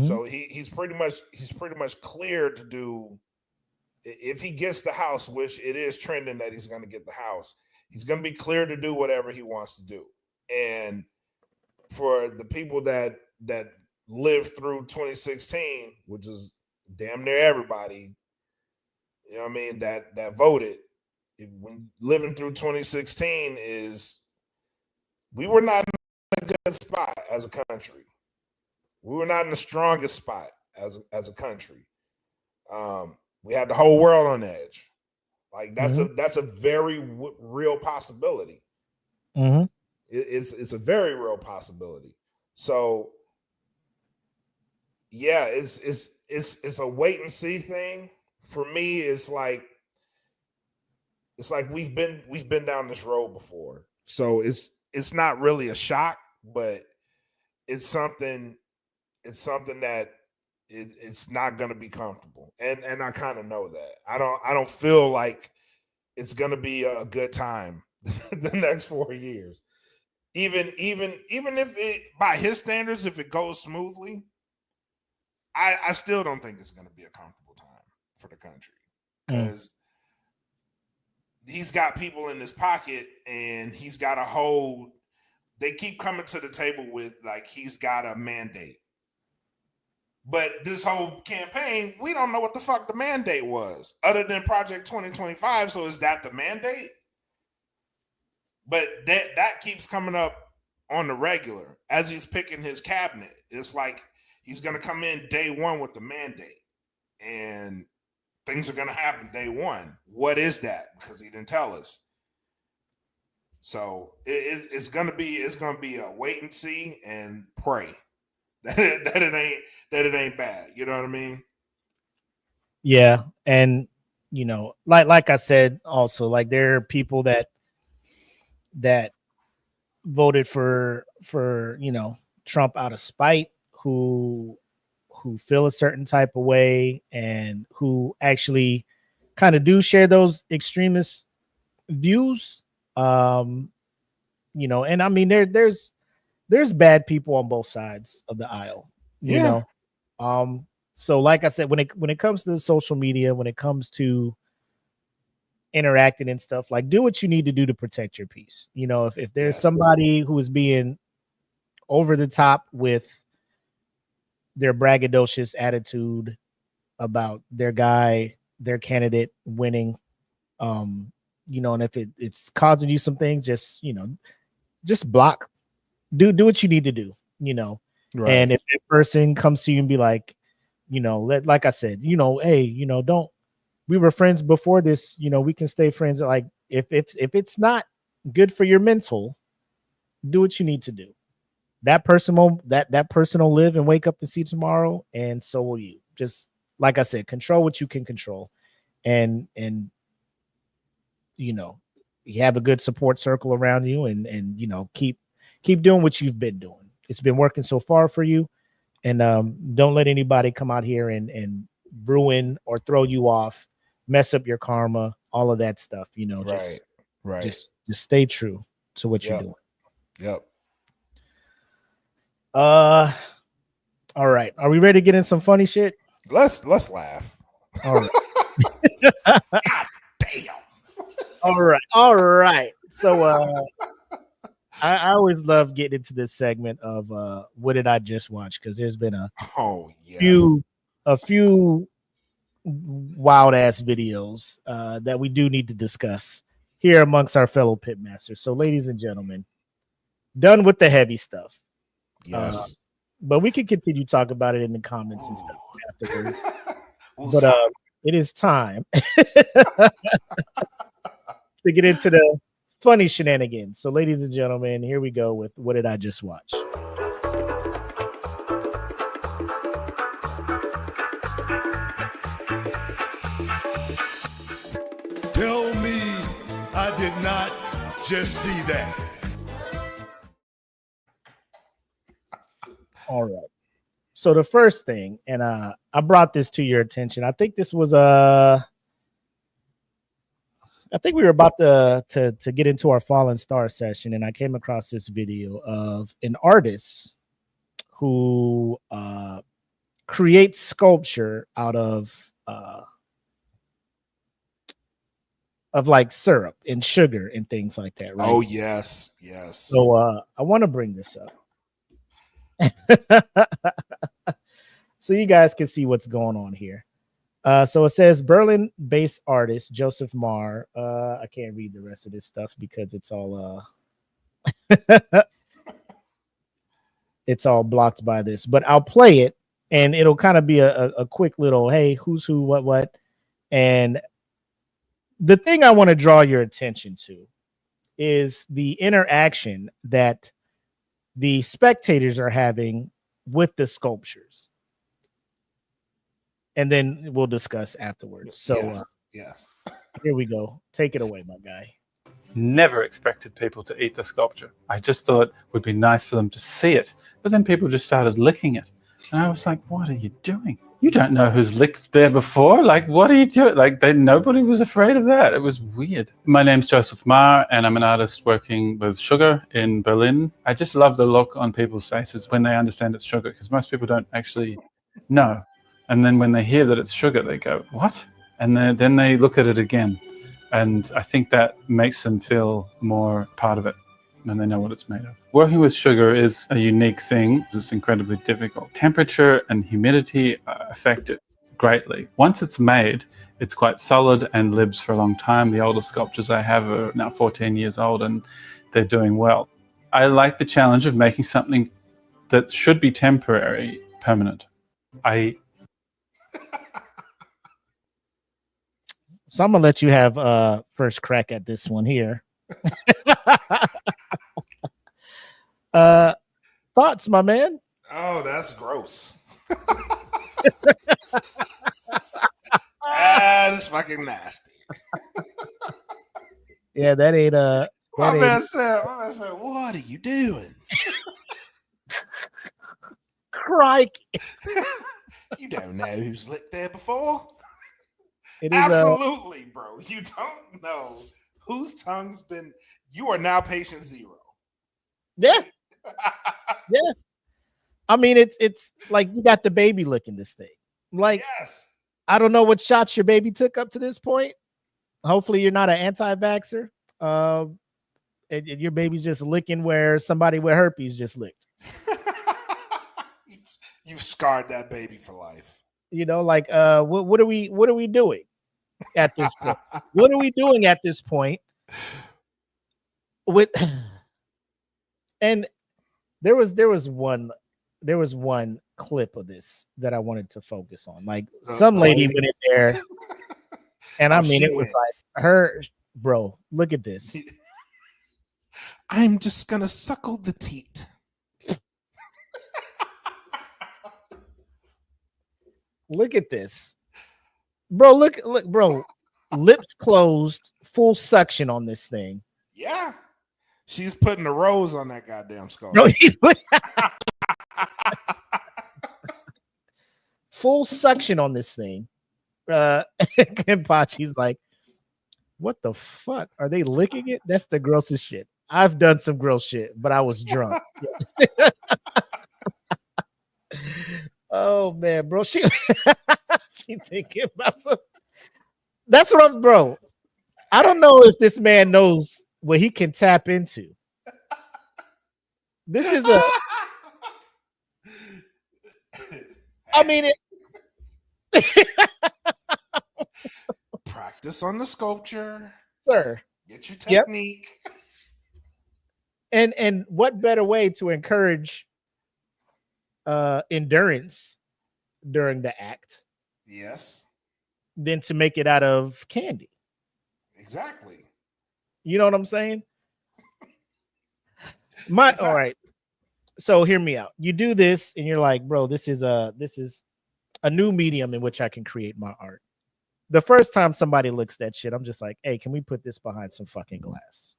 Speaker 2: So he's pretty much clear to do. If he gets the house, which it is trending that he's going to get the house, he's going to be clear to do whatever he wants to do. And for the people that lived through 2016, which is damn near everybody, you know what I mean, that voted, when living through 2016 we were not in a good spot as a country. We were not in the strongest spot as a country. We had the whole world on edge. Like that's a very real possibility. It's a very real possibility. So yeah, it's a wait and see thing. For me, it's like we've been down this road before. So it's not really a shock, but it's something that it's not going to be comfortable, and I kind of know that. I don't feel like it's going to be a good time the next 4 years. Even if it, by his standards, if it goes smoothly, I still don't think it's going to be a comfortable time for the country, because he's got people in his pocket and he's got a hold. They keep coming to the table with like he's got a mandate. But this whole campaign, we don't know what the fuck the mandate was other than Project 2025. So is that the mandate? But that keeps coming up on the regular as he's picking his cabinet. It's like he's going to come in day one with the mandate, and things are going to happen day one. What is that? Because he didn't tell us. So it's going to be a wait and see and pray that it ain't bad. You know what I mean?
Speaker 1: Yeah, and you know, like I said, also like there are people that voted for you know Trump out of spite, who feel a certain type of way and who actually kind of do share those extremist views. You know, and I mean there's bad people on both sides of the aisle, you know. So like I said, when it comes to the social media, when it comes to interacting and stuff, like do what you need to do to protect your peace. You know, if there's somebody who is being over the top with their braggadocious attitude about their candidate winning, you know, and if it's causing you some things, just, you know, just block, do what you need to do, you know. Right. And if that person comes to you and be like, you know, like I said, you know, hey, you know, we were friends before this, you know, we can stay friends. Like if it's not good for your mental, do what you need to do. That person will live and wake up and see tomorrow, and so will you. Just like I said, control what you can control, and you know, you have a good support circle around you, and you know, keep doing what you've been doing. It's been working so far for you, and don't let anybody come out here and ruin or throw you off, mess up your karma, all of that stuff. You know, just stay true to what you're doing.
Speaker 2: Yep.
Speaker 1: All right. Are we ready to get in some funny shit?
Speaker 2: Let's laugh.
Speaker 1: All right.
Speaker 2: God damn.
Speaker 1: All right. So I always love getting into this segment of what did I just watch? Because there's been a few wild ass videos that we do need to discuss here amongst our fellow pitmasters. So, ladies and gentlemen, done with the heavy stuff.
Speaker 2: Yes.
Speaker 1: But we can continue to talk about it in the comments and stuff afterwards. But it is time to get into the funny shenanigans. So, ladies and gentlemen, here we go with what did I just watch?
Speaker 4: Tell me I did not just see that.
Speaker 1: All right. So the first thing, and I brought this to your attention. I think this was I think we were about to get into our Fallen Star session, and I came across this video of an artist who creates sculpture out of like syrup and sugar and things like that, right?
Speaker 2: Oh yes.
Speaker 1: So I want to bring this up. So you guys can see what's going on here. So it says Berlin-based artist Joseph Marr. I can't read the rest of this stuff because it's all it's all blocked by this, but I'll play it and it'll kind of be a quick little, hey, who's who, what. And the thing I want to draw your attention to is the interaction that the spectators are having with the sculptures. And then we'll discuss afterwards. So
Speaker 2: yes.
Speaker 1: Here we go. Take it away, my guy.
Speaker 5: Never expected people to eat the sculpture. I just thought it would be nice for them to see it. But then people just started licking it. And I was like, what are you doing? You don't know who's licked there before? Like, what are you doing? Like, nobody was afraid of that. It was weird. My name's Joseph Marr, and I'm an artist working with sugar in Berlin. I just love the look on people's faces when they understand it's sugar, because most people don't actually know. And then when they hear that it's sugar, they go, what? And then they look at it again. And I think that makes them feel more part of it when they know what it's made of. Working with sugar is a unique thing. It's incredibly difficult. Temperature and humidity affect it greatly. Once it's made, it's quite solid and lives for a long time. The oldest sculptures I have are now 14 years old, and they're doing well. I like the challenge of making something that should be temporary, permanent.
Speaker 1: So I'm gonna let you have first crack at this one here. Thoughts, my man?
Speaker 2: Oh, that's gross. That's fucking nasty.
Speaker 1: Yeah, that ain't
Speaker 2: My man said, what are you doing?
Speaker 1: Crikey.
Speaker 2: You don't know who's licked there before?
Speaker 1: It is,
Speaker 2: Absolutely, bro. You don't know whose tongue's been. You are now patient zero.
Speaker 1: Yeah. Yeah. I mean, it's like you got the baby licking this thing. Like,
Speaker 2: yes.
Speaker 1: I don't know what shots your baby took up to this point. Hopefully, you're not an anti-vaxxer. And your baby's just licking where somebody with herpes just licked.
Speaker 2: You've scarred that baby for life.
Speaker 1: You know, like, what are we doing at this point? What are we doing at this point? With and there was one clip of this that I wanted to focus on. Like some lady went in there, and I mean, it was like her, bro. Look at this.
Speaker 2: I'm just gonna suckle the teat.
Speaker 1: Look at this, bro. Look, bro. Lips closed, full suction on this thing.
Speaker 2: Yeah, she's putting a rose on that goddamn skull.
Speaker 1: No, full suction on this thing. And Pachi's like, what the fuck? Are they licking it? That's the grossest shit. I've done some gross shit, but I was drunk. Oh man, bro. She thinking about some. That's what I'm, bro. I don't know if this man knows what he can tap into. This is a. I mean,
Speaker 2: practice on the sculpture,
Speaker 1: sir.
Speaker 2: Get your technique.
Speaker 1: Yep. And what better way to encourage endurance during the act?
Speaker 2: Yes.
Speaker 1: Than to make it out of candy.
Speaker 2: Exactly.
Speaker 1: You know what I'm saying? All right. So hear me out. You do this and you're like, bro, this is a new medium in which I can create my art. The first time somebody looks that shit, I'm just like, hey, can we put this behind some fucking glass?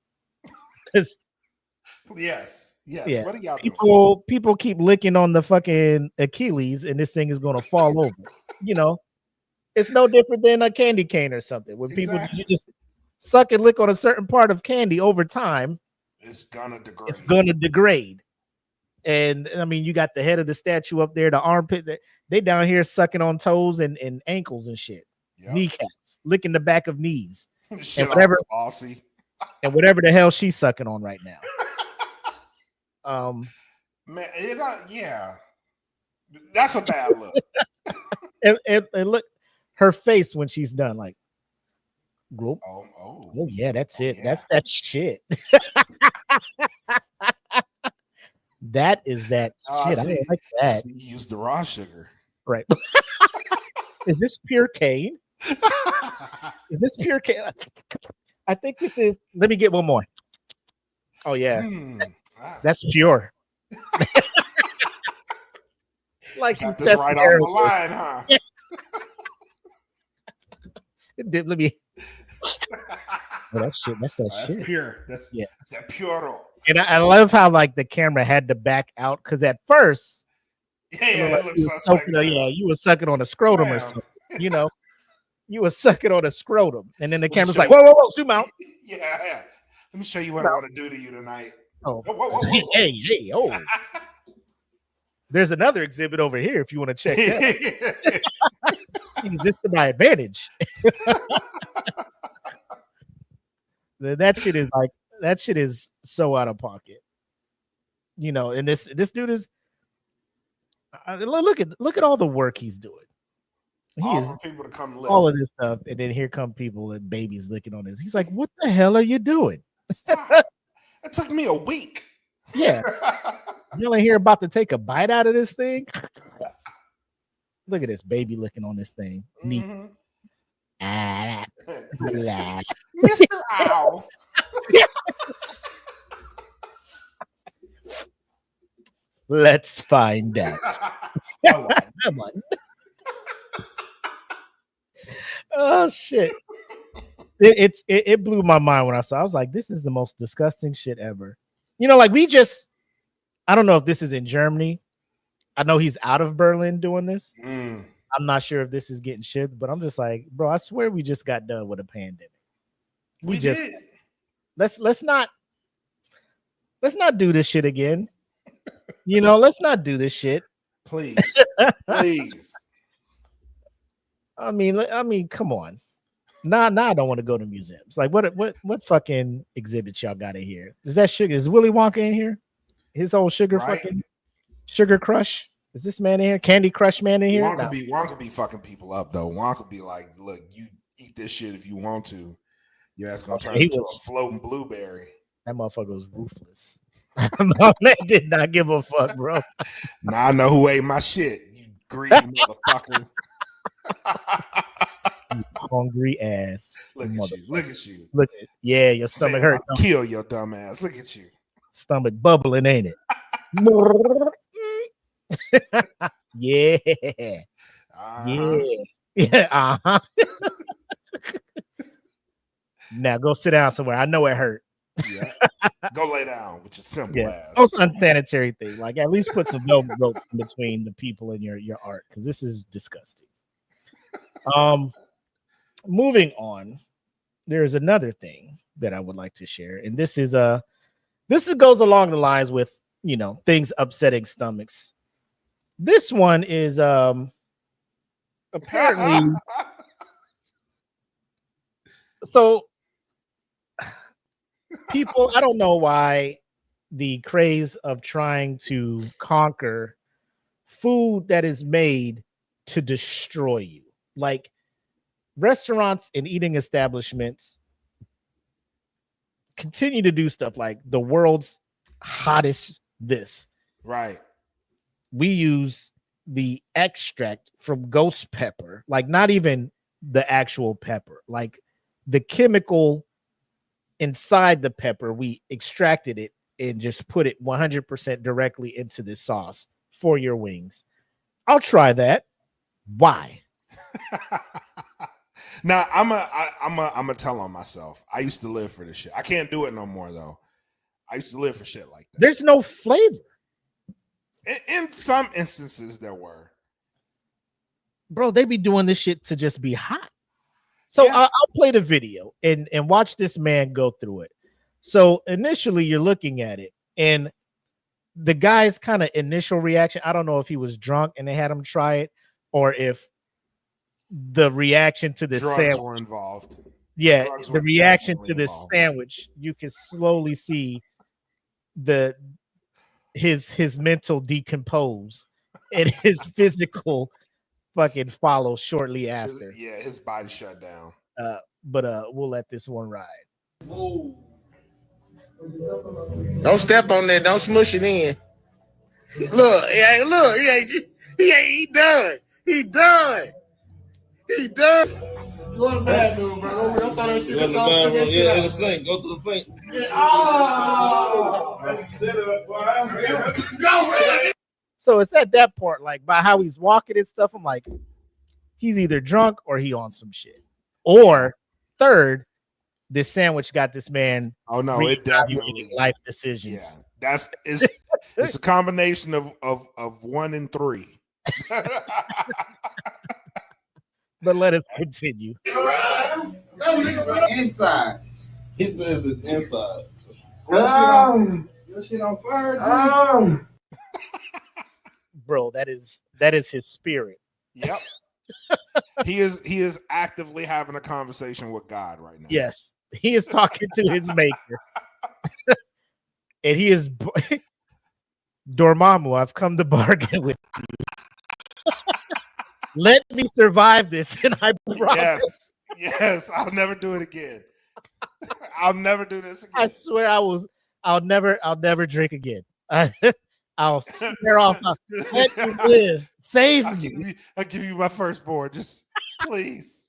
Speaker 2: Yes.
Speaker 1: Yeah.
Speaker 2: What are y'all doing?
Speaker 1: People keep licking on the fucking Achilles and this thing is gonna fall over. You know, it's no different than a candy cane or something. When people you just suck and lick on a certain part of candy over time,
Speaker 2: it's gonna
Speaker 1: degrade. And I mean, you got the head of the statue up there, the armpit. They down here sucking on toes and ankles and shit, kneecaps, licking the back of knees,
Speaker 2: shit,
Speaker 1: and whatever,
Speaker 2: bossy,
Speaker 1: and whatever the hell she's sucking on right now.
Speaker 2: Man, yeah, that's a bad look.
Speaker 1: and look, her face when she's done, like,
Speaker 2: oh
Speaker 1: yeah, that's it.
Speaker 2: Yeah.
Speaker 1: That's that shit. That is that shit. I don't like that.
Speaker 2: You use the raw sugar,
Speaker 1: right? Is this pure cane? Is this pure cane? I think this is. Let me get one more. Oh yeah, that's pure. Like
Speaker 2: got this right off the line, huh?
Speaker 1: Yeah. Let me. Oh, that's shit. That's that shit.
Speaker 2: Pure. That's that pure.
Speaker 1: And I love how like the camera had to back out because at first
Speaker 2: Yeah, it looks
Speaker 1: You were
Speaker 2: suspect.
Speaker 1: soaking, yeah, you were sucking on a scrotum or
Speaker 2: Damn.
Speaker 1: something. You know, you were sucking on a scrotum, and then the
Speaker 2: Let me
Speaker 1: camera's
Speaker 2: show
Speaker 1: like,
Speaker 2: you.
Speaker 1: whoa, zoom out.
Speaker 2: Yeah. Let me show you what I want to do to you tonight.
Speaker 1: Oh,
Speaker 2: Whoa.
Speaker 1: hey, oh. There's another exhibit over here if you want to check that. Use this to my advantage. That shit is so out of pocket. You know, and this dude is look at all the work he's doing.
Speaker 2: All for people to come live.
Speaker 1: All of this stuff, and then here come people and babies licking on this. He's like, "What the hell are you doing?"
Speaker 2: Stop. It took me a week.
Speaker 1: Yeah, you only hear about to take a bite out of this thing. Look at this baby licking on this thing. Neat.
Speaker 2: Mr. Owl.
Speaker 1: Let's find out. Come on. Oh shit. It blew my mind when I saw it. I was like, this is the most disgusting shit ever. You know, like I don't know if this is in Germany. I know he's out of Berlin doing this. I'm not sure if this is getting shipped, but I'm just like, bro, I swear we just got done with a pandemic. We just did. Let's not do this shit again. You know, let's not do this shit.
Speaker 2: Please. Please.
Speaker 1: I mean, come on. Nah, I don't want to go to museums. Like, what fucking exhibits y'all got in here? Is that sugar? Is Willy Wonka in here? His old fucking Sugar Crush? Is this man in here? Candy Crush man in here?
Speaker 2: Wonka be fucking people up though. Wonka be like, look, you eat this shit if you want to. Your ass gonna turn into a floating blueberry.
Speaker 1: That motherfucker was ruthless. My man did not give a fuck, bro.
Speaker 2: Now I know who ate my shit. You greedy motherfucker.
Speaker 1: You hungry ass.
Speaker 2: Look at you.
Speaker 1: Yeah, your stomach hurt.
Speaker 2: Kill your dumb ass. Look at you.
Speaker 1: Stomach bubbling, ain't it? Yeah. Uh-huh. Now go sit down somewhere. I know it hurt.
Speaker 2: Yeah. Go lay down with your simple ass.
Speaker 1: Most unsanitary thing. Like, at least put some velvet rope in between the people and your art, because this is disgusting. Moving on, there's another thing that I would like to share, and this goes along the lines with, you know, things upsetting stomachs. This one is apparently so people, I don't know why the craze of trying to conquer food that is made to destroy you. Like, restaurants and eating establishments continue to do stuff like the world's hottest this.
Speaker 2: Right.
Speaker 1: We use the extract from ghost pepper, like not even the actual pepper, like the chemical inside the pepper. We extracted it and just put it 100% directly into the sauce for your wings. I'll try that. Why?
Speaker 2: Now I'm a tell on myself. I used to live for this shit. I can't do it no more though. I used to live for shit like that.
Speaker 1: There's no flavor.
Speaker 2: In some instances there were.
Speaker 1: Bro, they be doing this shit to just be hot. So yeah. I'll play the video and watch this man go through it. So initially you're looking at it and the guy's kind of initial reaction, I don't know if he was drunk and they had him try it or if the reaction to this sandwich
Speaker 2: were involved.
Speaker 1: Yeah, the reaction to this sandwich, you can slowly see his mental decompose and his physical fucking follow shortly after.
Speaker 2: His body shut down.
Speaker 1: But we'll let this one ride.
Speaker 6: Whoa. Don't step on that. Don't smush it in. Look, he done. He done. He done. Go to the bathroom, bro. I thought that shit was off. Yeah, in the sink. Go to the sink. Oh!
Speaker 1: So it's at that part, like by how he's walking and stuff, I'm like, he's either drunk or he on some shit. Or third, this sandwich got this man.
Speaker 2: Oh no, it definitely
Speaker 1: life decisions.
Speaker 2: Yeah, It's a combination of 1 and 3.
Speaker 1: But let us continue.
Speaker 6: Inside.
Speaker 7: He says it's inside.
Speaker 6: Your shit on fire,
Speaker 1: Bro, that is his spirit.
Speaker 2: Yep. He is actively having a conversation with God right now.
Speaker 1: Yes, he is talking to his maker. And he is Dormammu, I've come to bargain with you. Let me survive this, and I promise.
Speaker 2: Yes, I'll never do it again. I'll never do this again.
Speaker 1: I swear I'll never drink again. I'll swear off. Let me live. Save me
Speaker 2: I'll give you my firstborn. Just please.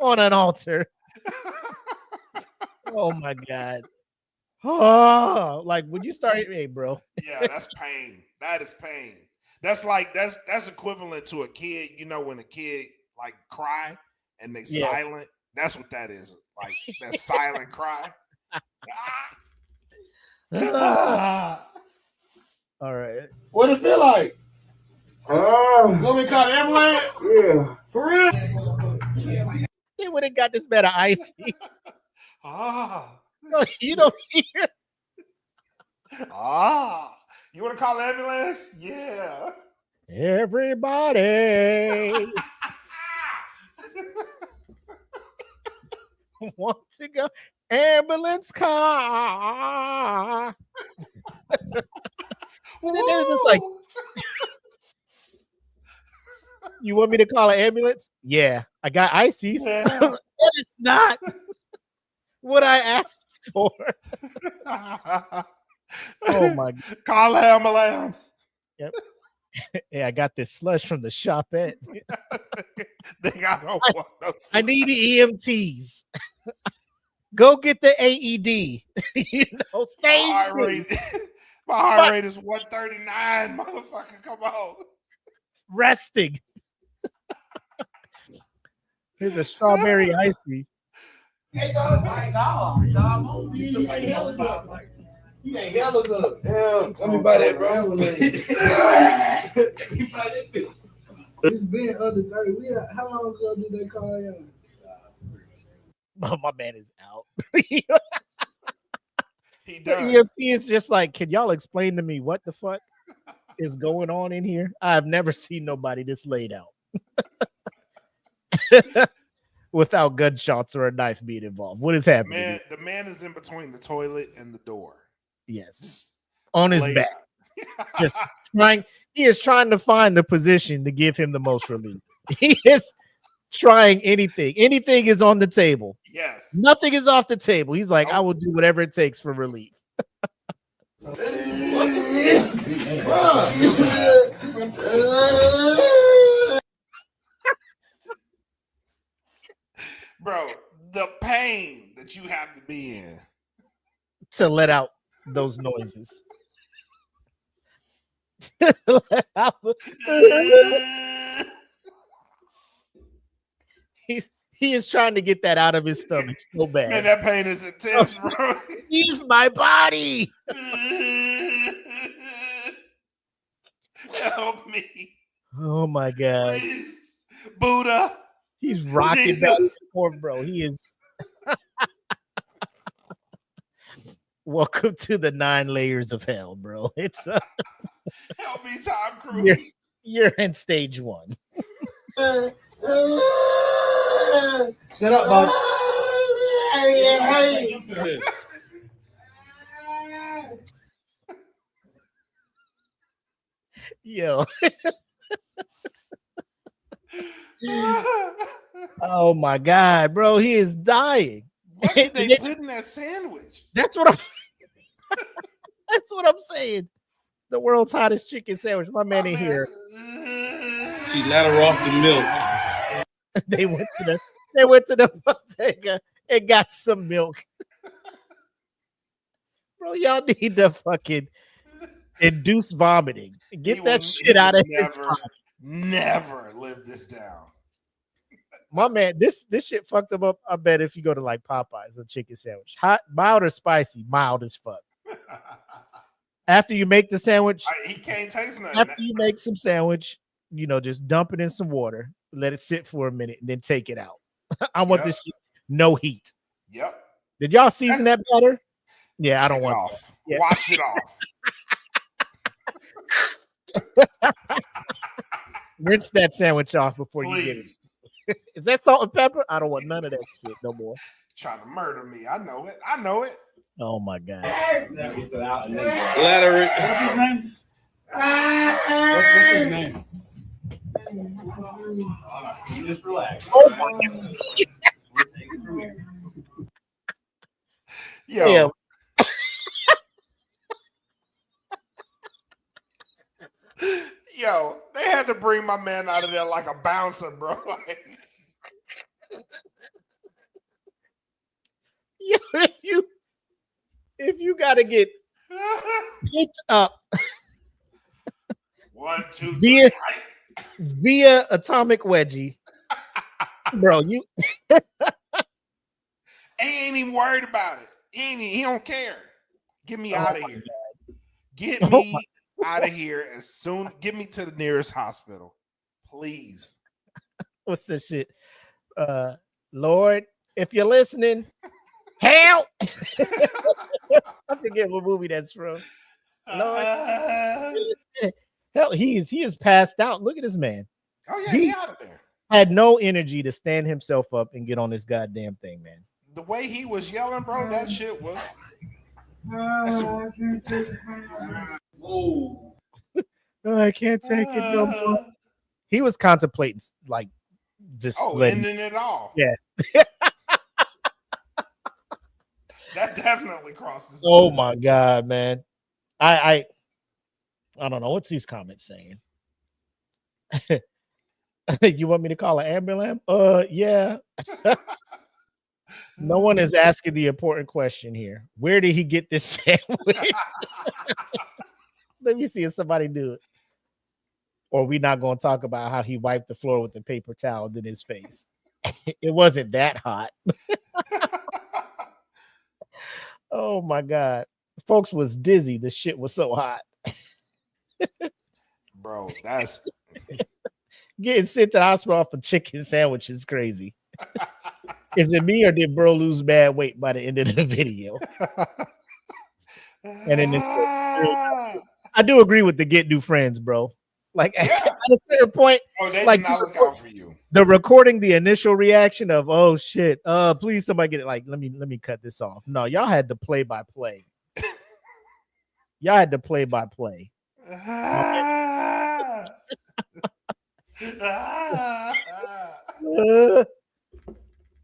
Speaker 1: on an altar. Oh my God. Oh, like when you start, hey, bro.
Speaker 2: Yeah, that's pain. That is pain. That's like that's equivalent to a kid. You know, when a kid like cry and they silent. That's what that is. Like that silent cry.
Speaker 1: All right.
Speaker 6: What it feel like? Want me to call the ambulance? Yeah. For real?
Speaker 1: They would have got this better icy. No, you don't hear.
Speaker 2: You want to call the ambulance? Yeah.
Speaker 1: Everybody want to go ambulance car. And then they're just like, you want me to call an ambulance? Yeah, I got ices.
Speaker 2: Yeah.
Speaker 1: That is not what I asked for. Oh my God.
Speaker 2: Call the ambulance.
Speaker 1: Yep. Hey, I got this slush from the shop at.
Speaker 2: They got no
Speaker 1: I need EMTs. Go get the AED. You know,
Speaker 2: my heart rate is 139. Motherfucker, come on.
Speaker 1: Resting. Here's a strawberry icy.
Speaker 6: Hey, dog, my dog. You ain't hella good. You ain't hella good. Yeah, let me buy that, bro. It's been under 30. How long ago did they call you?
Speaker 1: Oh, my man is out.
Speaker 2: He
Speaker 1: The
Speaker 2: does.
Speaker 1: EMT is just like, can y'all explain to me what the fuck is going on in here? I've never seen nobody this laid out without gunshots or a knife being involved. What is happening?
Speaker 2: Man, the man is in between the toilet and the door.
Speaker 1: Yes,
Speaker 2: Just
Speaker 1: on his
Speaker 2: laid
Speaker 1: back.
Speaker 2: out.
Speaker 1: Just trying. He is trying to find the position to give him the most relief. He is trying anything. Anything is on the table.
Speaker 2: Yes.
Speaker 1: Nothing is off the table. He's like, I will do whatever it takes for relief.
Speaker 2: Bro, the pain that you have to be in.
Speaker 1: To let out those noises. He is trying to get that out of his stomach so bad.
Speaker 2: Man, that pain is intense, bro.
Speaker 1: He's my body.
Speaker 2: Help me.
Speaker 1: Oh my God.
Speaker 2: Please. Buddha.
Speaker 1: He's rocking
Speaker 2: Jesus.
Speaker 1: back and forth, bro. He is. Welcome to the 9 layers of hell, bro. It's
Speaker 2: Help me, Tom Cruise.
Speaker 1: you're in stage 1.
Speaker 6: Shut up, bud.
Speaker 1: Yo. Oh my God, bro. He is dying.
Speaker 2: What did they put in that sandwich?
Speaker 1: That's what I'm saying. The world's hottest chicken sandwich. My man in here.
Speaker 7: She let her off the milk.
Speaker 1: They went to the bodega and got some milk. Bro, y'all need to fucking induce vomiting. Get that shit out of his body.
Speaker 2: Never live this down.
Speaker 1: My man, this shit fucked him up. I bet if you go to like Popeyes, a chicken sandwich, hot, mild or spicy, mild as fuck. After you make the sandwich,
Speaker 2: He can't taste nothing.
Speaker 1: after you make some sandwich, just dump it in some water, let it sit for a minute, and then take it out. I want this shit, no heat.
Speaker 2: Yep.
Speaker 1: Did y'all season that butter? Yeah, I don't want
Speaker 2: off.
Speaker 1: Yeah.
Speaker 2: Wash it off.
Speaker 1: Rinse that sandwich off before you get it. Is that salt and pepper? I don't want none of that shit no more.
Speaker 2: Trying to murder me. I know it. I know it.
Speaker 1: Oh my God.
Speaker 7: Ladder. What's his name? What's his name? You just relax.
Speaker 1: Oh my God.
Speaker 7: We'll take it from here.
Speaker 2: Yo. Yo, they had to bring my man out of there like a bouncer, bro.
Speaker 1: If you gotta get picked up
Speaker 2: 1, 2, 3.
Speaker 1: via atomic wedgie, bro, you
Speaker 2: ain't even worried about it. He don't care. Get me out of here. Get me out of here as soon. Get me to the nearest hospital, please.
Speaker 1: What's this shit? Lord, if you're listening, help! I forget what movie that's from. Lord, hell, he is passed out. Look at this man.
Speaker 2: Oh yeah, he out of there.
Speaker 1: Had no energy to stand himself up and get on this goddamn thing, man.
Speaker 2: The way he was yelling, bro, that shit was.
Speaker 1: Oh, I can't take it no more. He was contemplating, like, just
Speaker 2: ending it all.
Speaker 1: Yeah.
Speaker 2: That definitely crossed his mind.
Speaker 1: Oh my God, man. I don't know. What's these comments saying? You want me to call an ambulance? Yeah. No one is asking the important question here. Where did he get this sandwich? Let me see if somebody do it. Or we not going to talk about how he wiped the floor with the paper towel in his face. It wasn't that hot. Oh my God. Folks was dizzy. The shit was so hot.
Speaker 2: Bro, that's
Speaker 1: getting sent to the hospital off a chicken sandwich is crazy. Is it me or did bro lose bad weight by the end of the video? And then I do agree with the get new friends, bro. Like at a certain point,
Speaker 2: they
Speaker 1: like
Speaker 2: did not look out for you.
Speaker 1: The recording, the initial reaction of oh shit, please somebody get it. Like let me cut this off. No, y'all had to play by play. Y'all had to play by play.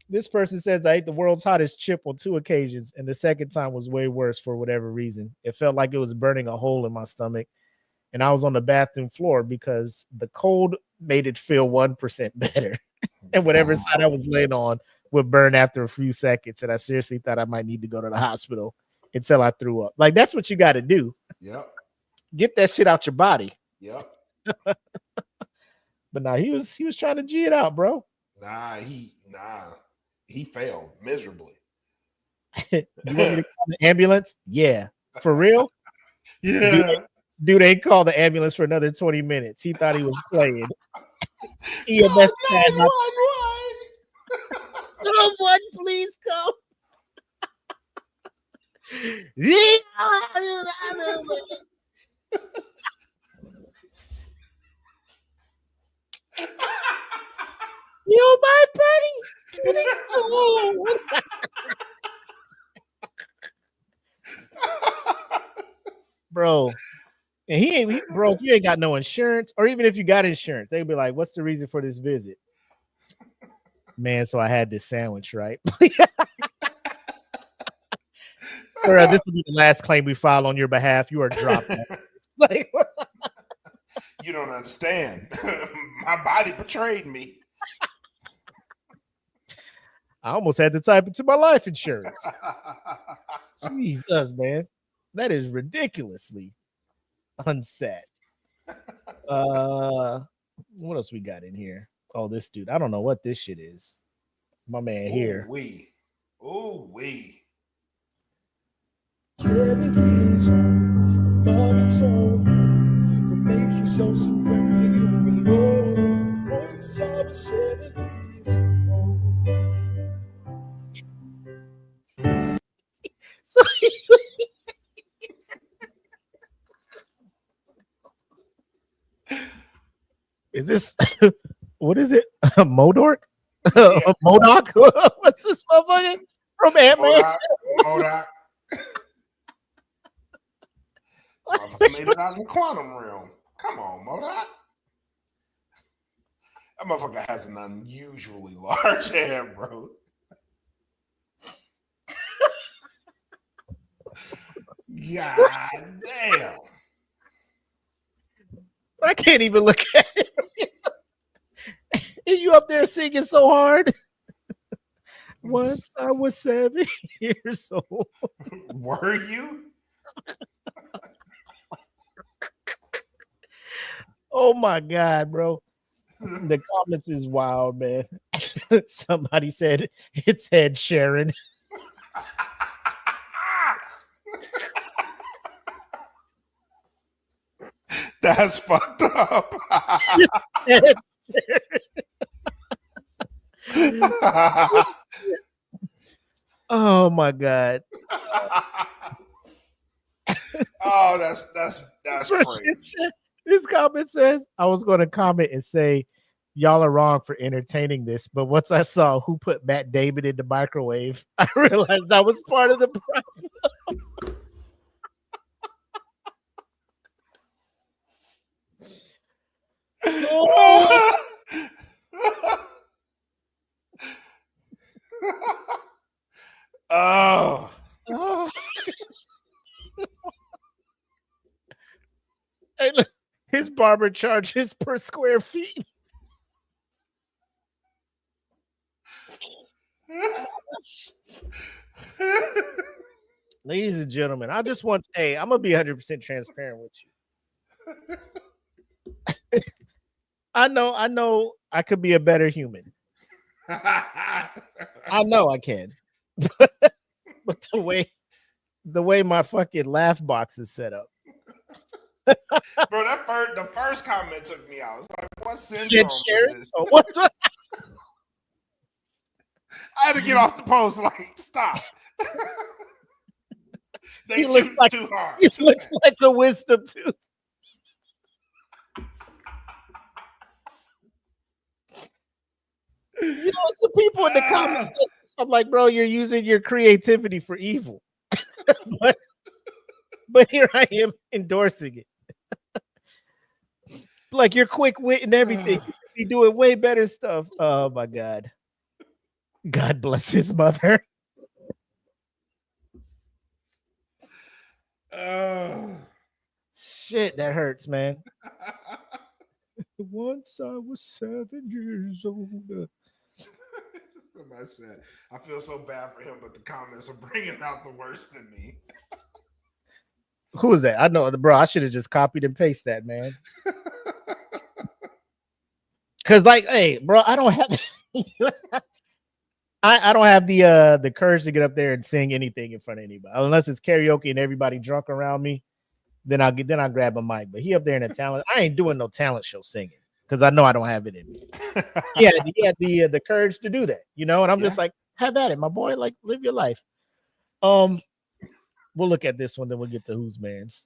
Speaker 1: This person says I ate the world's hottest chip on 2 occasions, and the second time was way worse for whatever reason. It felt like it was burning a hole in my stomach, and I was on the bathroom floor because the cold made it feel 1% better. And whatever side I was laying on would burn after a few seconds, and I seriously thought I might need to go to the hospital until I threw up. Like that's what you got to do.
Speaker 2: Yep.
Speaker 1: Get that shit out your body.
Speaker 2: Yep.
Speaker 1: But nah, he was trying to G it out, bro.
Speaker 2: He failed miserably.
Speaker 1: You want me to call the ambulance? Yeah. For real?
Speaker 2: Yeah.
Speaker 1: Dude ain't called the ambulance for another 20 minutes. He thought he was playing. EMS someone please come. You my buddy. Bro. And bro, if you ain't got no insurance, or even if you got insurance, they'd be like, what's the reason for this visit? Man, so I had this sandwich, right? Sir, this will be the last claim we file on your behalf. You are dropped. Like,
Speaker 2: you don't understand. My body betrayed me.
Speaker 1: I almost had to type into my life insurance. Jesus, man. That is ridiculously unset. What else we got in here? Oh, this dude. I don't know what this shit is. My man here.
Speaker 2: Ooh, wee.
Speaker 4: myself surrender you alone. Once I was 7 years old.
Speaker 1: So is this what is it? Modork? Modok? What's this motherfucker from Ant-Man?
Speaker 2: Modoc. So I made it out of the quantum realm. Come on, Modoc. That motherfucker has an unusually large head, bro. God damn.
Speaker 1: I can't even look at it. And you up there singing so hard. Once I was 7 years old.
Speaker 2: Were you?
Speaker 1: Oh my God, bro. The comments is wild, man. Somebody said it's Ed Sheeran.
Speaker 2: That's fucked up.
Speaker 1: Ed Oh my God.
Speaker 2: Oh, that's crazy.
Speaker 1: This comment says, I was going to comment and say, y'all are wrong for entertaining this. But once I saw who put Matt Damon in the microwave, I realized that was part of the problem.
Speaker 2: Oh.
Speaker 1: Hey, look, his barber charges per square feet. Ladies and gentlemen, I just want, hey, I'm going to be 100% transparent with you. I know I could be a better human. I know I can. But the way my fucking laugh box is set up.
Speaker 2: Bro, the first comment took me out. It's like, what syndrome is this?
Speaker 1: What?
Speaker 2: I had to get off the post. Like, stop. They
Speaker 1: He looks
Speaker 2: shoot
Speaker 1: like,
Speaker 2: too hard.
Speaker 1: He looks like a wisdom tooth. You know, some people in the comments, I'm like, bro, you're using your creativity for evil. but here I am endorsing it. Like, you're quick wit and everything. You could be doing way better stuff. Oh my God. God bless his mother. Shit, that hurts, man. Once I was 7 years old.
Speaker 2: Somebody said, I feel so bad for him, but the comments are bringing out the worst in me.
Speaker 1: Who is that? I know, bro. I should have just copied and pasted that, man. Cause, like, hey, bro, I don't have, I don't have the courage to get up there and sing anything in front of anybody, unless it's karaoke and everybody drunk around me. Then I'll grab a mic. But he up there in a talent. I ain't doing no talent show singing because I know I don't have it in me. He had the courage to do that, you know. And I'm just like, have at it, my boy. Like, live your life. We'll look at this one, then we'll get to who's man's.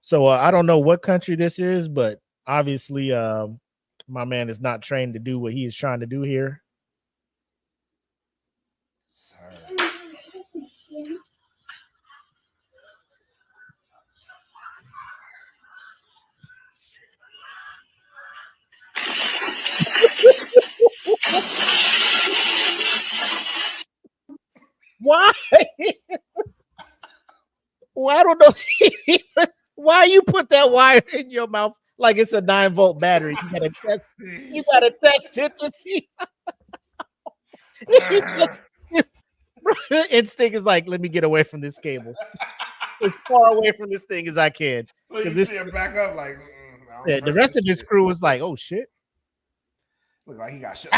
Speaker 1: So I don't know what country this is, but obviously, my man is not trained to do what he is trying to do here.
Speaker 2: Sorry.
Speaker 1: Why? Well, I don't know. Why you put that wire in your mouth like it's a 9-volt battery? You gotta test it to see. Instinct is like, let me get away from this cable. As far away from this thing as I can.
Speaker 2: Well, you see it back up like,
Speaker 1: yeah, the rest of this crew was like, oh shit.
Speaker 2: Look like he got shit.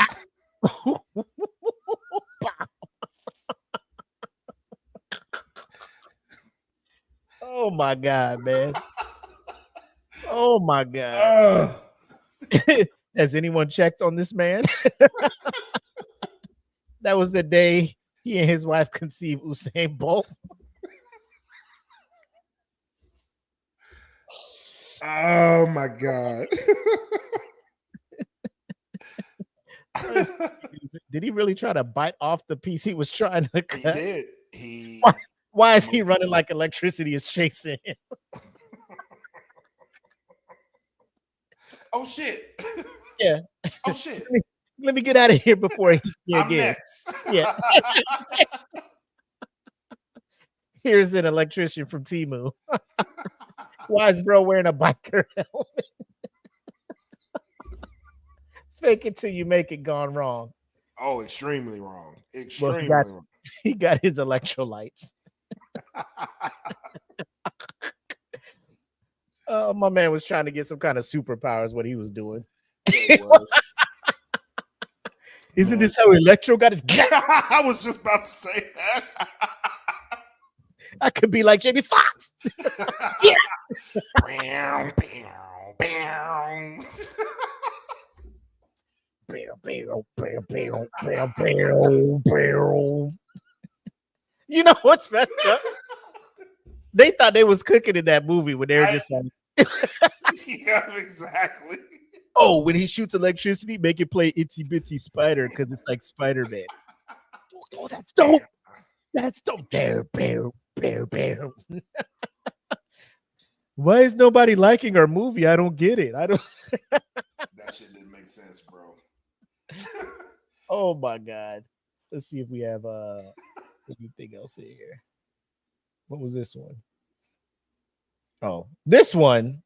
Speaker 1: Oh my God, man. Oh my God.
Speaker 2: Ugh.
Speaker 1: Has anyone checked on this man? That was the day he and his wife conceived Usain Bolt.
Speaker 2: Oh my God.
Speaker 1: Did he really try to bite off the piece he was trying to
Speaker 2: He
Speaker 1: cut?
Speaker 2: did. He
Speaker 1: Why is he running like electricity is chasing him?
Speaker 2: Oh shit.
Speaker 1: Yeah.
Speaker 2: Oh shit.
Speaker 1: Let me get out of here before he
Speaker 2: I'm
Speaker 1: again.
Speaker 2: next.
Speaker 1: Yeah. Here's an electrician from Temu. Why is bro wearing a biker helmet? Fake it till you make it gone wrong.
Speaker 2: Oh, extremely wrong.
Speaker 1: Well,
Speaker 2: Extremely wrong.
Speaker 1: he got his electrolytes. My man was trying to get some kind of superpowers. What he was doing.
Speaker 2: It was.
Speaker 1: Isn't this how Electro got his?
Speaker 2: I was just about to say that.
Speaker 1: I could be like Jamie Foxx.
Speaker 2: Bam, bam, bam.
Speaker 1: You know what's messed up? They thought they was cooking in that movie when they were just like,
Speaker 2: Yeah, exactly.
Speaker 1: oh, when he shoots electricity, make it play Itsy Bitsy Spider because it's like Spider-Man. Oh, that's dope. That's dope. Bam. Why is nobody liking our movie? I don't get it. I don't.
Speaker 2: That shit didn't make sense, bro.
Speaker 1: Oh my God. Let's see if we have anything else in here. What was this one? Oh, this one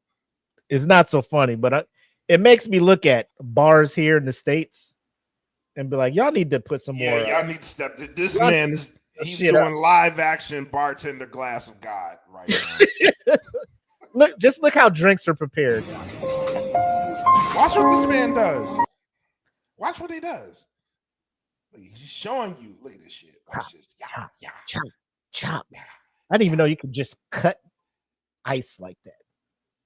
Speaker 1: is not so funny, but it makes me look at bars here in the States and be like, y'all need to put some more.
Speaker 2: Y'all need to step to this man. He's doing live action bartender glass of God right now.
Speaker 1: Look how drinks are prepared.
Speaker 2: Watch what this man does. Watch what he does. Look, he's showing you. Look at this shit. Watch this. Yeah.
Speaker 1: Chop. I didn't even know you could just cut ice like that.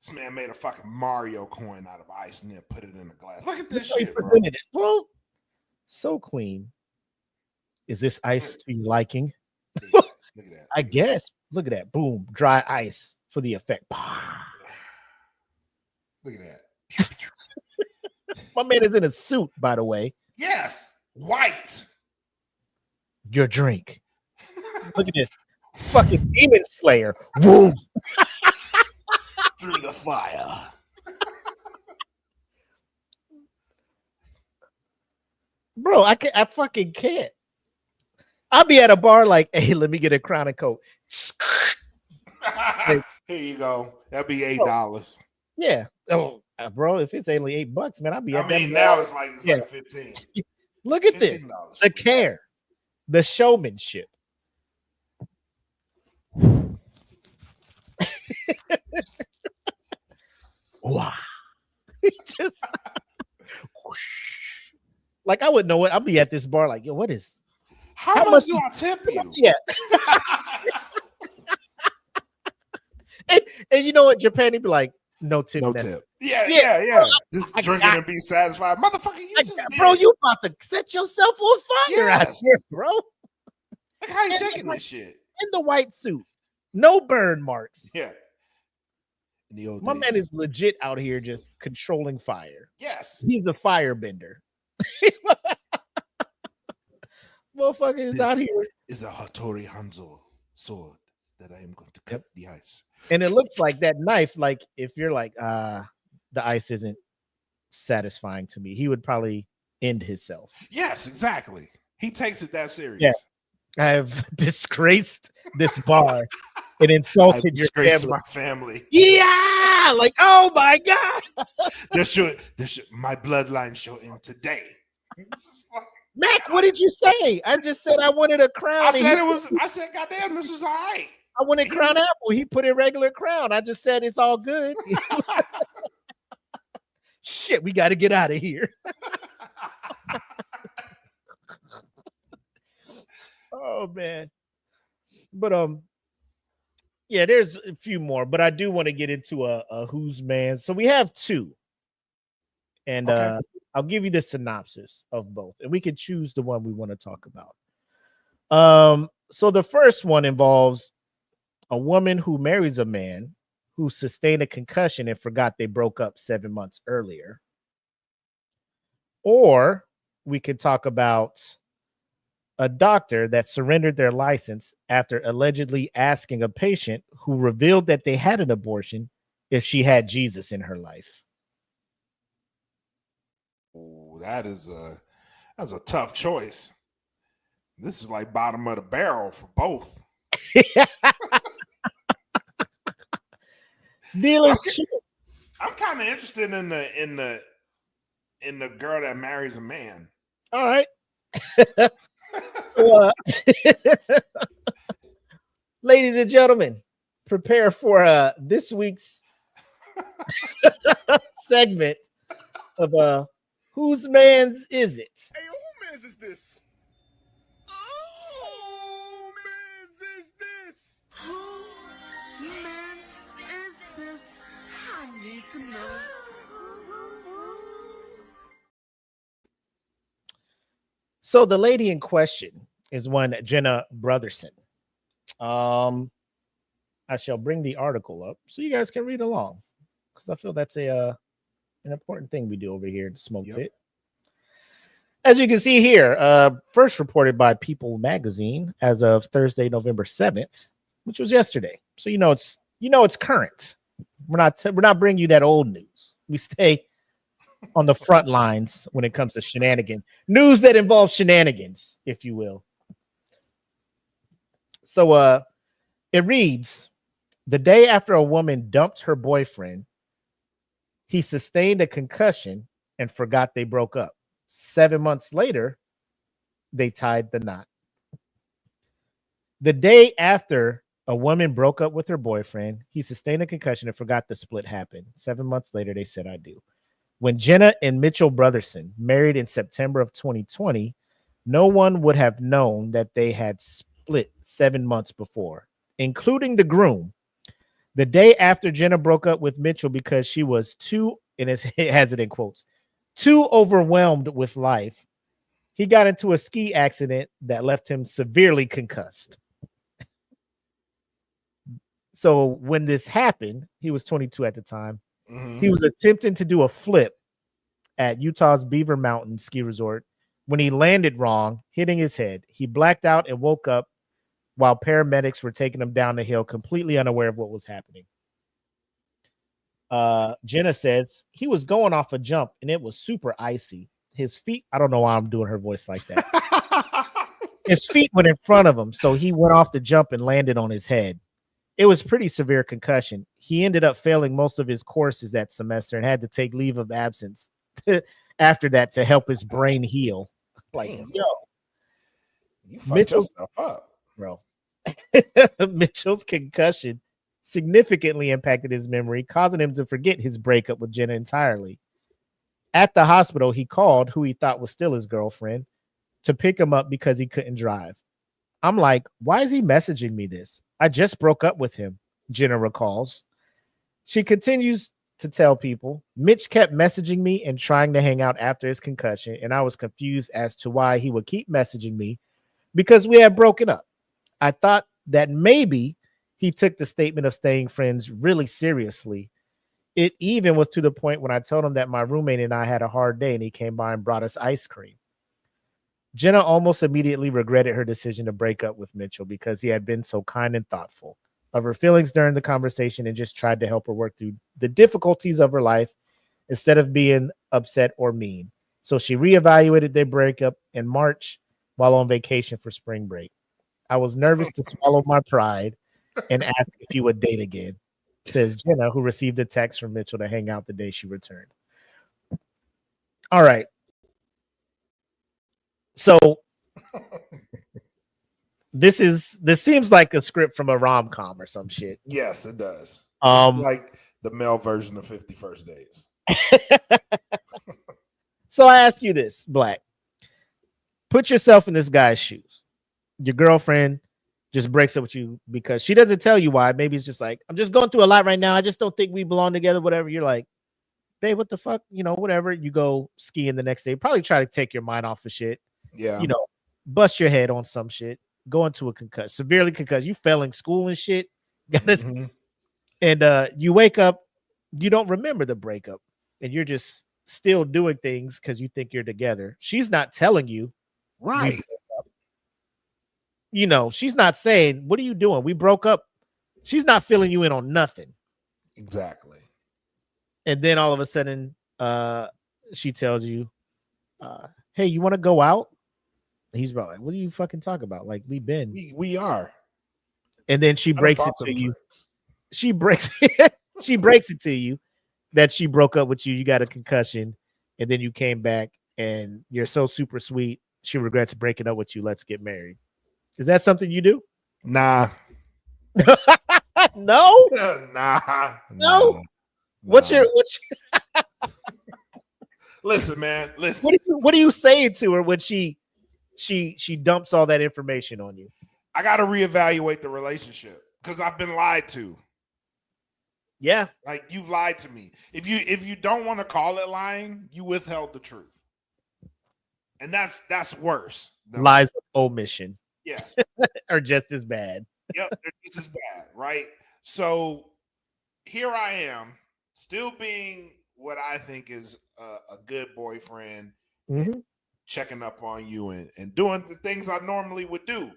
Speaker 2: This man made a fucking Mario coin out of ice and then put it in a glass. Look at this
Speaker 1: Look how he
Speaker 2: shit, bro.
Speaker 1: presented it, bro. So clean. Is this ice to your liking?
Speaker 2: Look at that.
Speaker 1: I guess. Look at that. Boom. Dry ice for the effect.
Speaker 2: Look at that.
Speaker 1: My man is in a suit, by the way.
Speaker 2: Yes. White.
Speaker 1: Your drink. Look at this. Fucking demon slayer. Woo.
Speaker 2: Through the fire.
Speaker 1: Bro, I fucking can't. I'll be at a bar like, hey, let me get a Crown and Coke.
Speaker 2: Here you go. That'd be $8.
Speaker 1: Yeah. Oh, bro, if it's only $8, man, I'll be at that bar.
Speaker 2: Now it's like 15.
Speaker 1: Look at this. The care, the showmanship. Wow. Just like I would know what I'll be at this bar like, yo, what is
Speaker 2: how much do I tip you?
Speaker 1: Yeah. and you know what, Japan, he'd be like, no tip.
Speaker 2: No tip. Yeah. Just drinking and be satisfied. Motherfucker,
Speaker 1: bro, you about to set yourself on fire out here, bro.
Speaker 2: Look how you shaking this shit.
Speaker 1: In the white suit. No burn marks.
Speaker 2: Yeah. In the old
Speaker 1: My
Speaker 2: days.
Speaker 1: man is legit out here just controlling fire.
Speaker 2: Yes.
Speaker 1: He's a firebender. Motherfucker is out here.
Speaker 2: Is a Hattori Hanzo sword that I am going to cut the ice.
Speaker 1: And it looks like that knife, like if you're like, the ice isn't satisfying to me, he would probably end himself.
Speaker 2: Yes, exactly. He takes it that serious.
Speaker 1: Yeah. I have disgraced this bar and insulted your family.
Speaker 2: My family.
Speaker 1: Yeah, like, oh my God.
Speaker 2: this should my bloodline show in today.
Speaker 1: Mac, what did you say? I just said I wanted a crown.
Speaker 2: I said, goddamn, this was all right.
Speaker 1: I wanted Crown Apple. He put in regular Crown. I just said it's all good. Shit, we got to get out of here. Oh man. But Yeah, there's a few more, but I do want to get into a who's man. So we have two, and
Speaker 2: Okay.
Speaker 1: I'll give you the synopsis of both, and we can choose the one we want to talk about. So the first one involves a woman who marries a man who sustained a concussion and forgot they broke up 7 months earlier. Or we could talk about a doctor that surrendered their license after allegedly asking a patient who revealed that they had an abortion if she had Jesus in her life.
Speaker 2: Ooh, that's a tough choice. This is like bottom of the barrel for both.
Speaker 1: Dealer's
Speaker 2: I'm kind of interested in the girl that marries a man.
Speaker 1: All right. Well, ladies and gentlemen, prepare for this week's segment of whose man's is it?
Speaker 6: Hey, who man's is this? Oh, man's is this? Who man's is this? I need to know.
Speaker 1: So the lady in question is one Jenna Brotherson. I shall bring the article up so you guys can read along, because I feel that's an important thing we do over here at the Smoke Pit. As you can see here, first reported by People Magazine as of Thursday, November 7th, which was yesterday. So it's current. We're not bringing you that old news. We stay on the front lines when it comes to shenanigans, news that involves shenanigans, if you will. So it reads, the day after a woman dumped her boyfriend, he sustained a concussion and forgot they broke up. 7 months later, they tied the knot. The day after a woman broke up with her boyfriend, he sustained a concussion and forgot the split happened. 7 months later, they said, I do. When Jenna and Mitchell Brotherson married in September of 2020, no one would have known that they had split 7 months before, including the groom. The day after Jenna broke up with Mitchell because she was it has it in quotes, too overwhelmed with life, he got into a ski accident that left him severely concussed. So when this happened, he was 22 at the time. Mm-hmm. He was attempting to do a flip at Utah's Beaver Mountain ski resort when he landed wrong, hitting his head. He blacked out and woke up while paramedics were taking him down the hill, completely unaware of what was happening. Jenna says he was going off a jump and it was super icy. His feet, I don't know why I'm doing her voice like that. His feet went in front of him, so he went off the jump and landed on his head. It was pretty severe concussion. He ended up failing most of his courses that semester and had to take leave of absence after that to help his brain heal. Like, yo,
Speaker 2: you fucked yourself up,
Speaker 1: bro. Mitchell's concussion significantly impacted his memory, causing him to forget his breakup with Jenna entirely. At the hospital, he called who he thought was still his girlfriend to pick him up because he couldn't drive. I'm like, why is he messaging me this? I just broke up with him, Jenna recalls. She continues to tell people, Mitch kept messaging me and trying to hang out after his concussion, and I was confused as to why he would keep messaging me because we had broken up. I thought that maybe he took the statement of staying friends really seriously. It even was to the point when I told him that my roommate and I had a hard day and he came by and brought us ice cream. Jenna almost immediately regretted her decision to break up with Mitchell because he had been so kind and thoughtful of her feelings during the conversation and just tried to help her work through the difficulties of her life instead of being upset or mean. So she reevaluated their breakup in March while on vacation for spring break. I was nervous to swallow my pride and ask if he would date again, says Jenna, who received a text from Mitchell to hang out the day she returned. All right. So this seems like a script from a rom-com or some shit.
Speaker 2: Yes, it does. It's like the male version of 50 First Dates.
Speaker 1: So I ask you this, Black. Put yourself in this guy's shoes. Your girlfriend just breaks up with you because she doesn't tell you why. Maybe it's just like, I'm just going through a lot right now. I just don't think we belong together, whatever. You're like, babe, what the fuck? Whatever. You go skiing the next day. Probably try to take your mind off of shit.
Speaker 2: Yeah.
Speaker 1: Bust your head on some shit. Go into a concussion, severely concussed. You failing school and shit. And you wake up, you don't remember the breakup. And you're just still doing things because you think you're together. She's not telling you.
Speaker 2: Right.
Speaker 1: She's not saying, what are you doing? We broke up. She's not filling you in on nothing.
Speaker 2: Exactly.
Speaker 1: And then all of a sudden, she tells you, hey, you want to go out? He's about like, what do you fucking talk about? Like, we are. And then she breaks it to you. She breaks it to you that she broke up with you. You got a concussion. And then you came back and you're so super sweet. She regrets breaking up with you. Let's get married. Is that something you do?
Speaker 2: Nah.
Speaker 1: No?
Speaker 2: Nah.
Speaker 1: No. What's your
Speaker 2: Listen, man. Listen.
Speaker 1: What are you saying to her when she dumps all that information on you?
Speaker 2: I got to reevaluate the relationship because I've been lied to.
Speaker 1: Yeah.
Speaker 2: Like, you've lied to me. If you don't want to call it lying, you withheld the truth. And that's worse.
Speaker 1: Lies of omission.
Speaker 2: Yes.
Speaker 1: Are just as bad.
Speaker 2: Yep, they're just as bad, right? So here I am, still being what I think is a good boyfriend, checking up on you and doing the things I normally would do.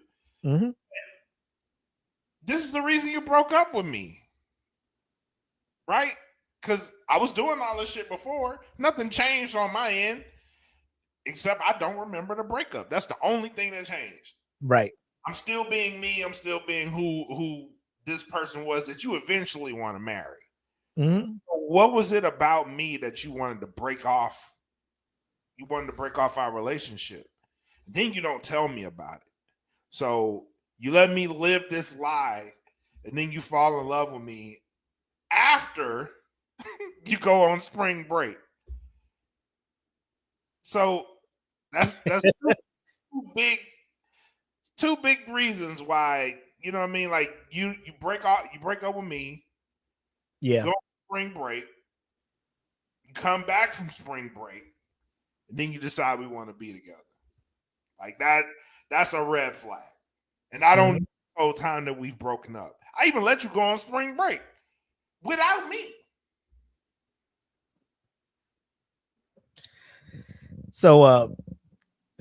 Speaker 2: This is the reason you broke up with me, right? Because I was doing all this shit before. Nothing changed on my end, except I don't remember the breakup. That's the only thing that changed.
Speaker 1: Right.
Speaker 2: I'm still being me. I'm still being who this person was that you eventually want to marry. What was it about me that you wanted to break off? You wanted to break off our relationship. Then you don't tell me about it. So you let me live this lie, and then you fall in love with me after you go on spring break. So that's two big reasons why, you know what I mean? Like you break up with me.
Speaker 1: Yeah.
Speaker 2: You go on spring break. You come back from spring break, and then you decide we want to be together. Like that's a red flag. And I don't know the whole time that we've broken up. I even let you go on spring break without me.
Speaker 1: So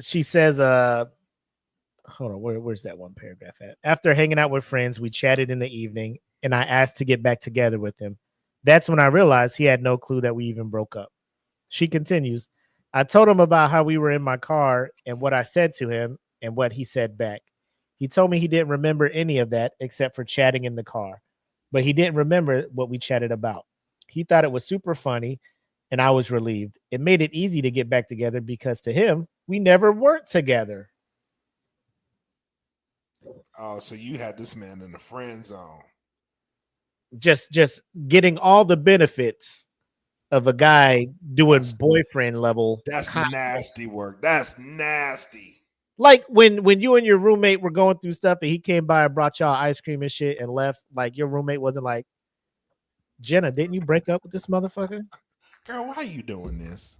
Speaker 1: she says, hold on, where's that one paragraph at? After hanging out with friends, we chatted in the evening, and I asked to get back together with him. That's when I realized he had no clue that we even broke up. She continues, I told him about how we were in my car and what I said to him and what he said back. He told me he didn't remember any of that except for chatting in the car, but he didn't remember what we chatted about. He thought it was super funny, and I was relieved. It made it easy to get back together because to him, we never worked together.
Speaker 2: Oh, so you had this man in the friend zone.
Speaker 1: Just getting all the benefits of a guy doing boyfriend level.
Speaker 2: That's nasty work. That's nasty.
Speaker 1: Like when you and your roommate were going through stuff and he came by and brought y'all ice cream and shit and left, like your roommate wasn't like, Jenna, didn't you break up with this motherfucker?
Speaker 2: Girl, why are you doing this?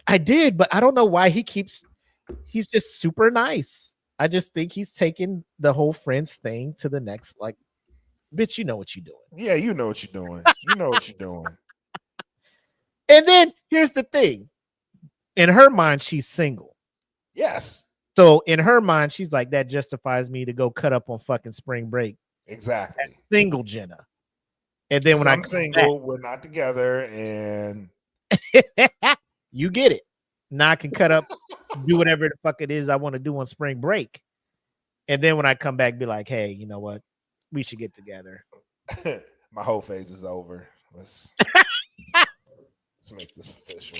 Speaker 1: I did, but I don't know why he's just super nice. I just think he's taking the whole friends thing to the next, like, bitch, you know what you're doing.
Speaker 2: Yeah, you know what you're doing. You know what you're doing.
Speaker 1: And then here's the thing. In her mind, she's single.
Speaker 2: Yes.
Speaker 1: So in her mind, she's like, that justifies me to go cut up on fucking spring break.
Speaker 2: Exactly.
Speaker 1: That's single Jenna. And then when
Speaker 2: I'm single, we're not together, and
Speaker 1: you get it. Now I can cut up, do whatever the fuck it is I want to do on spring break. And then when I come back, be like, hey, you know what? We should get together.
Speaker 2: My whole phase is over. Let's make this official.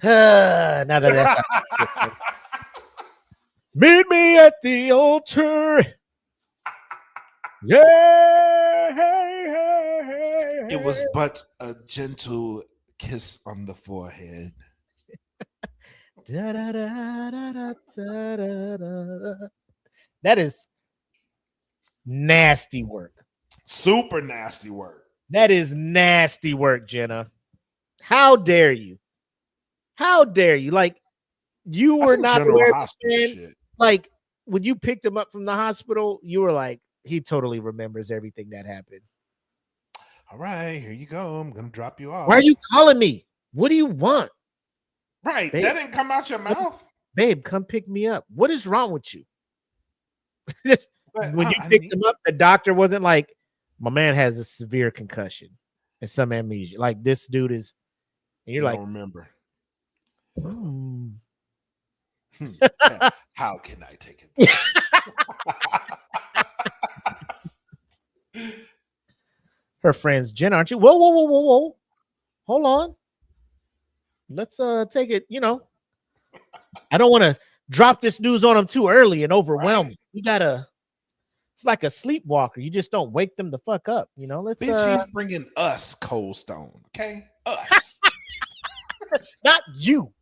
Speaker 1: Now that that's meet me at the altar. Yeah.
Speaker 2: It was but a gentle kiss on the forehead.
Speaker 1: That is nasty work.
Speaker 2: Super nasty work.
Speaker 1: That is nasty work, Jenna. How dare you? How dare you? Like, you
Speaker 2: That's
Speaker 1: were
Speaker 2: some
Speaker 1: not
Speaker 2: General
Speaker 1: aware of
Speaker 2: Hospital
Speaker 1: this man.
Speaker 2: shit.
Speaker 1: Like, when you picked him up from the hospital, you were like, he totally remembers everything that happened.
Speaker 2: All right, here you go. I'm gonna drop you off.
Speaker 1: Why are you calling me? What do you want?
Speaker 2: Right,
Speaker 1: Babe.
Speaker 2: that didn't come out your mouth.
Speaker 1: Babe, come pick me up. What is wrong with you?
Speaker 2: But,
Speaker 1: When you
Speaker 2: I
Speaker 1: picked
Speaker 2: mean,
Speaker 1: him up, the doctor wasn't like, my man has a severe concussion and some amnesia. Like, this dude is, and
Speaker 2: you
Speaker 1: you're like,
Speaker 2: don't remember.
Speaker 1: "Hmm."
Speaker 2: How can I take it?
Speaker 1: Her friends, Jen, aren't you? Whoa, whoa, whoa, whoa, whoa. Hold on. Let's take it, I don't want to drop this news on them too early and overwhelm them. You gotta, it's like a sleepwalker. You just don't wake them the fuck up, Let's
Speaker 2: Bitch, he's bringing us Cold Stone, okay? Us.
Speaker 1: not you.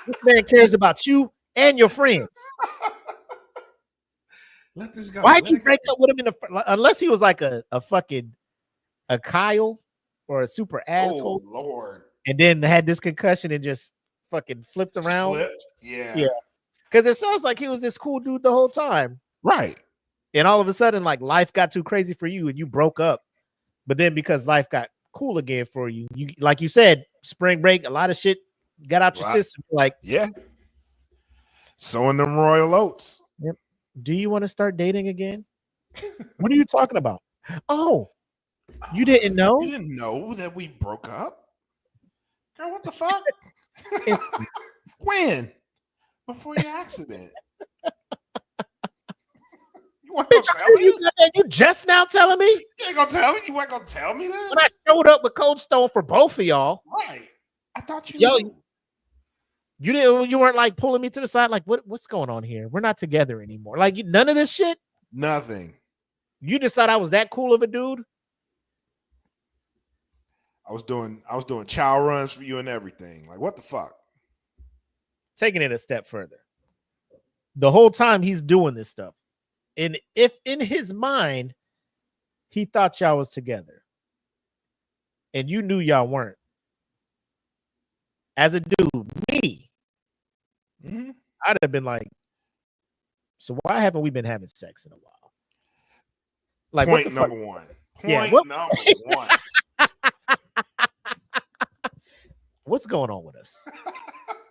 Speaker 1: This man cares about you and your friends.
Speaker 2: Let this go.
Speaker 1: Why'd
Speaker 2: Let
Speaker 1: you
Speaker 2: it
Speaker 1: break
Speaker 2: go.
Speaker 1: up with him unless he was like a fucking a Kyle or a super asshole,
Speaker 2: Oh Lord.
Speaker 1: and then had this concussion and just fucking flipped around?
Speaker 2: Flipped? Yeah.
Speaker 1: Yeah. Because it sounds like he was this cool dude the whole time.
Speaker 2: Right.
Speaker 1: And all of a sudden, like, life got too crazy for you and you broke up. But then because life got cool again for you, like you said, spring break, a lot of shit got out your system. Like,
Speaker 2: yeah. Sowing them royal oats.
Speaker 1: yep. Do you want to start dating again? What are you talking about? Oh, you didn't know?
Speaker 2: You didn't know that we broke up? Girl, what the fuck? When? Before your accident. You weren't gonna tell me?
Speaker 1: You just now telling me?
Speaker 2: You ain't gonna tell me? You weren't gonna tell me this?
Speaker 1: When I showed up with Cold Stone for both of y'all.
Speaker 2: Right. I thought you
Speaker 1: Yo,
Speaker 2: knew.
Speaker 1: You weren't like pulling me to the side, like, what's going on here? We're not together anymore. Like, none of this shit.
Speaker 2: Nothing.
Speaker 1: You just thought I was that cool of a dude?
Speaker 2: I was doing chow runs for you and everything. Like, what the fuck?
Speaker 1: Taking it a step further. The whole time he's doing this stuff. And if in his mind he thought y'all was together and you knew y'all weren't, as a dude, me, I'd have been like, so why haven't we been having sex in a while? Like,
Speaker 2: point number one. Point number one.
Speaker 1: What's going on with us?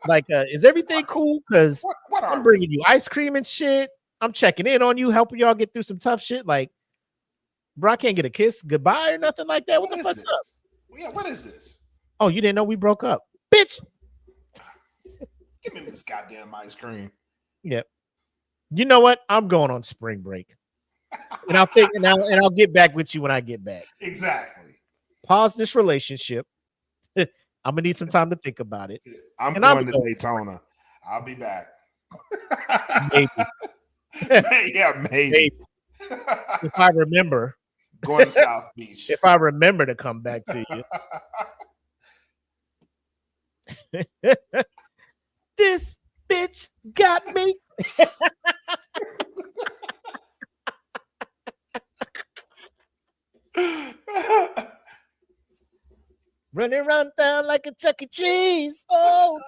Speaker 1: Like, is everything cool? Because I'm bringing you ice cream and shit. I'm checking in on you, helping y'all get through some tough shit. Like, bro, I can't get a kiss goodbye or nothing like that. What the fuck's up?
Speaker 2: Yeah, what is this?
Speaker 1: Oh, you didn't know we broke up, bitch.
Speaker 2: Give me this goddamn ice cream.
Speaker 1: Yep. You know what? I'm going on spring break, and I'll get back with you when I get back.
Speaker 2: Exactly.
Speaker 1: Pause this relationship. I'm gonna need some time to think about it.
Speaker 2: I'm going to Daytona. I'll be back.
Speaker 1: Maybe.
Speaker 2: Yeah, maybe.
Speaker 1: If I remember.
Speaker 2: Going to South Beach.
Speaker 1: If I remember to come back to you. This bitch got me. Running around town like a Chuck E. Cheese. Oh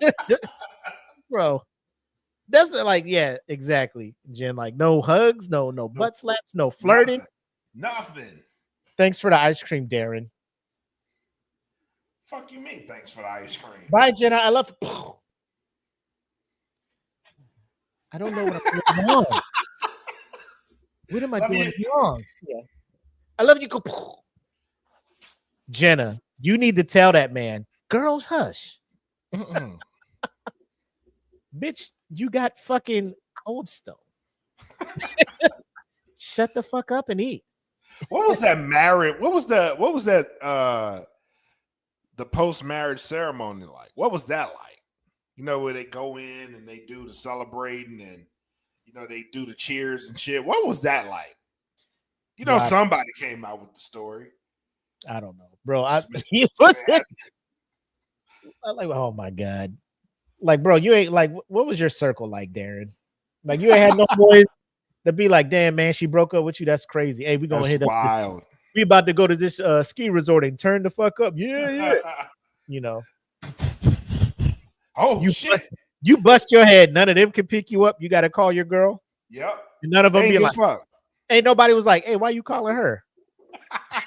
Speaker 1: no. Bro. That's like, yeah, exactly. Jen, like, no hugs, no butt slaps, no flirting.
Speaker 2: Nothing.
Speaker 1: Thanks for the ice cream, Darren.
Speaker 2: Fuck you mean thanks for the ice cream?
Speaker 1: Bye, Jenna. I love you. I don't know what I'm doing wrong. What am I doing wrong? Yeah. I love you. Jenna, you need to tell that man, girls, hush. Bitch, you got fucking Cold Stone. Shut the fuck up and eat.
Speaker 2: What was that marriage? What was that the post-marriage ceremony like? What was that like? You know, where they go in and they do the celebrating and they do the cheers and shit. What was that like? Somebody came out with the story.
Speaker 1: I don't know, bro. I'm like, oh my God. Like, bro, you ain't like. What was your circle like, Darren? Like, you ain't had no boys to be like, damn, man, she broke up with you. That's crazy. Hey, we gonna
Speaker 2: That's
Speaker 1: hit up.
Speaker 2: wild.
Speaker 1: We about to go to this ski resort and turn the fuck up. Yeah. You know.
Speaker 2: Oh
Speaker 1: You
Speaker 2: shit.
Speaker 1: You bust your head. None of them can pick you up. You got to call your girl.
Speaker 2: Yep.
Speaker 1: And none of them
Speaker 2: Ain't
Speaker 1: be
Speaker 2: give
Speaker 1: like,
Speaker 2: fuck.
Speaker 1: ain't nobody was like, hey, why you calling her?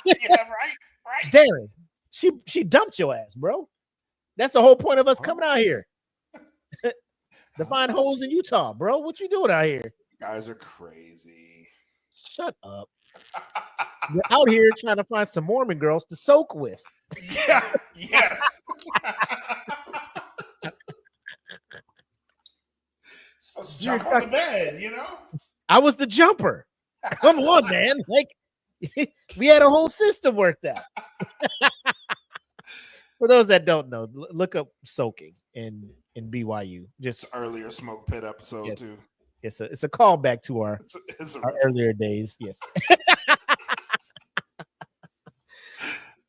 Speaker 2: Yeah, right.
Speaker 1: Darren, she dumped your ass, bro. That's the whole point of us coming out here. To find holes in Utah, bro. What you doing out here?
Speaker 2: You guys are crazy.
Speaker 1: Shut up. You're out here trying to find some Mormon girls to soak with.
Speaker 2: Yeah. Yes. Supposed to jump on the bed, you know?
Speaker 1: I was the jumper. Come on, man. Like, we had a whole system worked out. For those that don't know, look up soaking in BYU. Just
Speaker 2: It's earlier Smoke Pit episode
Speaker 1: yes.
Speaker 2: too.
Speaker 1: It's a callback to our
Speaker 2: It's
Speaker 1: earlier days. Yes.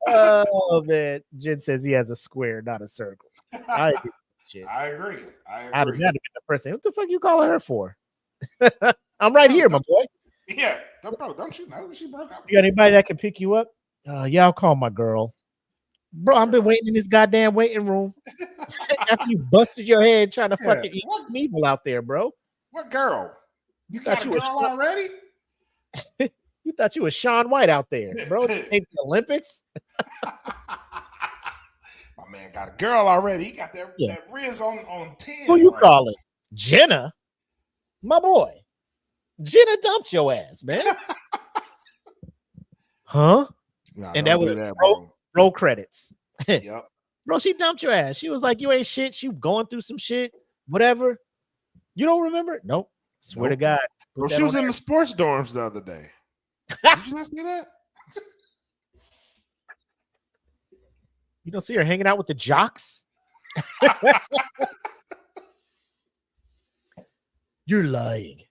Speaker 1: Oh man, Jen says he has a square, not a circle. I agree.
Speaker 2: I agree.
Speaker 1: I'd have been the person. What the fuck you calling her for? I'm right here, my boy.
Speaker 2: Yeah, don't you know she broke up?
Speaker 1: You got anybody that can pick you up? Yeah, I'll call my girl. Bro, I've been waiting in this goddamn waiting room after you busted your head trying to fucking eat evil out there, bro.
Speaker 2: What girl? You
Speaker 1: thought
Speaker 2: got a
Speaker 1: you
Speaker 2: girl
Speaker 1: was-
Speaker 2: already?
Speaker 1: You thought you was Shaun White out there, bro. Ain't the Olympics.
Speaker 2: My man got a girl already. He got that Riz on 10.
Speaker 1: Who you
Speaker 2: right?
Speaker 1: calling? Jenna? My boy. Jenna dumped your ass, man. Huh?
Speaker 2: Nah,
Speaker 1: And
Speaker 2: don't
Speaker 1: that
Speaker 2: do
Speaker 1: was
Speaker 2: bro.
Speaker 1: roll credits.
Speaker 2: Yep.
Speaker 1: Bro, she dumped your ass. She was like, you ain't shit. She going through some shit, whatever. You don't remember? Nope. Swear to God.
Speaker 2: Bro,
Speaker 1: Put
Speaker 2: she
Speaker 1: that
Speaker 2: was
Speaker 1: on
Speaker 2: in
Speaker 1: there.
Speaker 2: the sports dorms the other day. Did you not see that?
Speaker 1: You don't see her hanging out with the jocks? You're lying.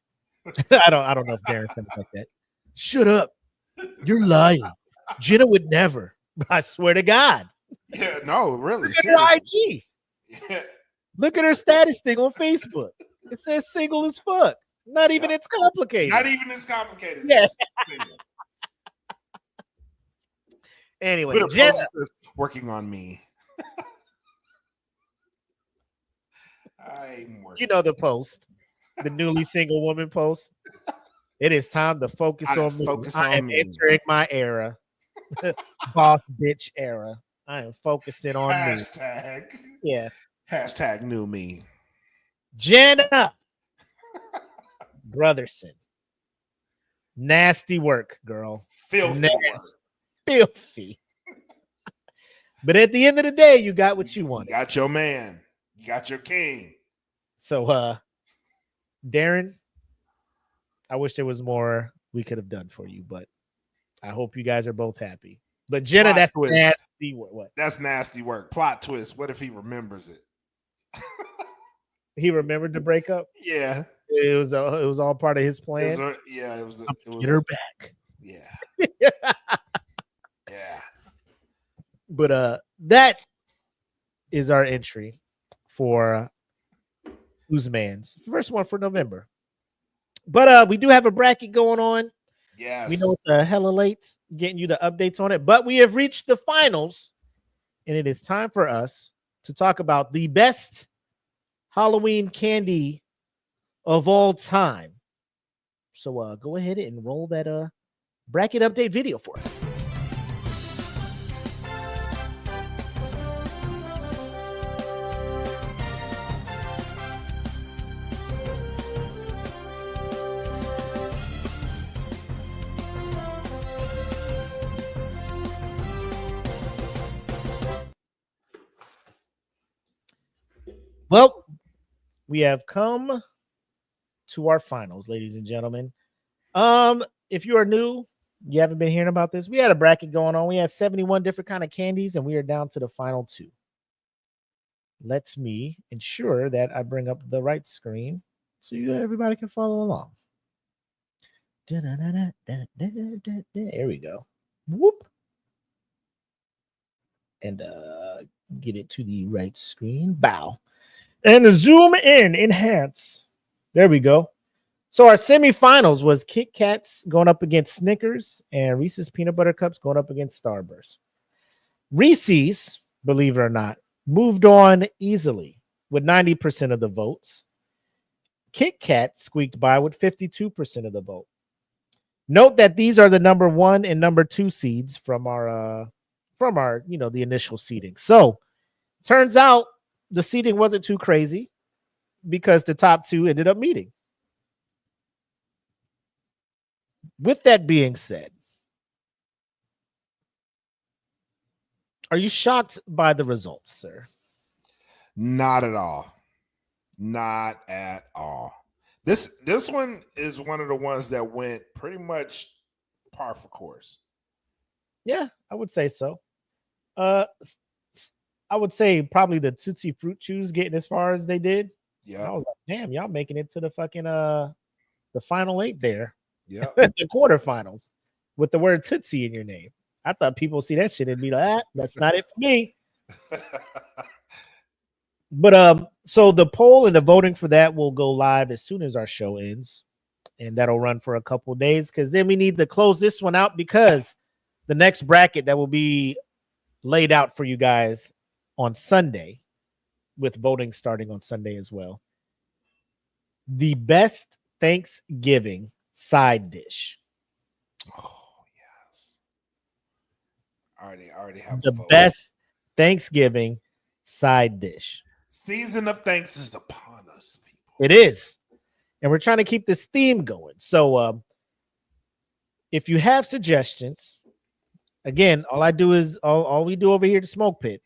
Speaker 1: I don't know if Darren said it like that. Shut up. You're lying. Jenna would never. I swear to God.
Speaker 2: Yeah, no, really.
Speaker 1: Look at her
Speaker 2: Seriously.
Speaker 1: IG.
Speaker 2: Yeah.
Speaker 1: Look at her status thing on Facebook. It says single as fuck. Not even it's complicated.
Speaker 2: Not even as complicated.
Speaker 1: Yeah.
Speaker 2: Just single.
Speaker 1: Anyway,
Speaker 2: Twitter
Speaker 1: Jenna,
Speaker 2: post says, working on me. I'm working.
Speaker 1: you know the post, the newly single woman post. It is time to focus on me. I am entering my era, boss bitch era. I am focusing on
Speaker 2: Hashtag.
Speaker 1: me. Yeah,
Speaker 2: Hashtag new me.
Speaker 1: Jenna Brotherson. Nasty work, girl.
Speaker 2: Filthy
Speaker 1: Nasty.
Speaker 2: work.
Speaker 1: Filthy. But at the end of the day, you got what you
Speaker 2: You
Speaker 1: wanted.
Speaker 2: got your man. You got your king.
Speaker 1: So, Darren, I wish there was more we could have done for you, but I hope you guys are both happy. But Jenna,
Speaker 2: Plot
Speaker 1: that's
Speaker 2: twist.
Speaker 1: nasty work. What?
Speaker 2: That's nasty work. Plot twist. What if he remembers it?
Speaker 1: He remembered to break up.
Speaker 2: Yeah.
Speaker 1: It was all part of his plan.
Speaker 2: It was
Speaker 1: Get her back.
Speaker 2: Yeah. Yeah.
Speaker 1: But that is our entry for Who's Man's first one for November. But we do have a bracket going on.
Speaker 2: Yes.
Speaker 1: We know it's a hella late getting you the updates on it, but we have reached the finals, and it is time for us to talk about the best Halloween candy of all time. So go ahead and roll that bracket update video for us. Well, we have come to our finals, ladies and gentlemen. If you are new, you haven't been hearing about this, we had a bracket going on. We had 71 different kind of candies, and we are down to the final 2. Let me ensure that I bring up the right screen so everybody can follow along. There we go. Whoop. And get it to the right screen. Bow. And zoom in, enhance. There we go. So our semifinals was Kit Kats going up against Snickers and Reese's Peanut Butter Cups going up against Starburst. Reese's, believe it or not, moved on easily with 90% of the votes. Kit Kat squeaked by with 52% of the vote. Note that these are the number 1 and number 2 seeds from our the initial seeding. So turns out the seeding wasn't too crazy because the top 2 ended up meeting. With that being said, are you shocked by the results, sir?
Speaker 2: Not at all. Not at all. This one is one of the ones that went pretty much par for course.
Speaker 1: Yeah, I would say so. I would say probably the Tootsie Fruit Chews getting as far as they did.
Speaker 2: Yeah.
Speaker 1: I was like, damn, y'all making it to the fucking the final 8 there.
Speaker 2: Yeah.
Speaker 1: The quarterfinals with the word Tootsie in your name. I thought people see that shit and be like, that's not it for me. But so the poll and the voting for that will go live as soon as our show ends, and that'll run for a couple days because then we need to close this one out because the next bracket that will be laid out for you guys on Sunday, with voting starting on Sunday as well. The best Thanksgiving side dish.
Speaker 2: Oh yes. I already have
Speaker 1: The best Thanksgiving side dish.
Speaker 2: Season of thanks is upon us, people.
Speaker 1: It is. And we're trying to keep this theme going. So if you have suggestions, again, all we do over here at the Smoke Pit,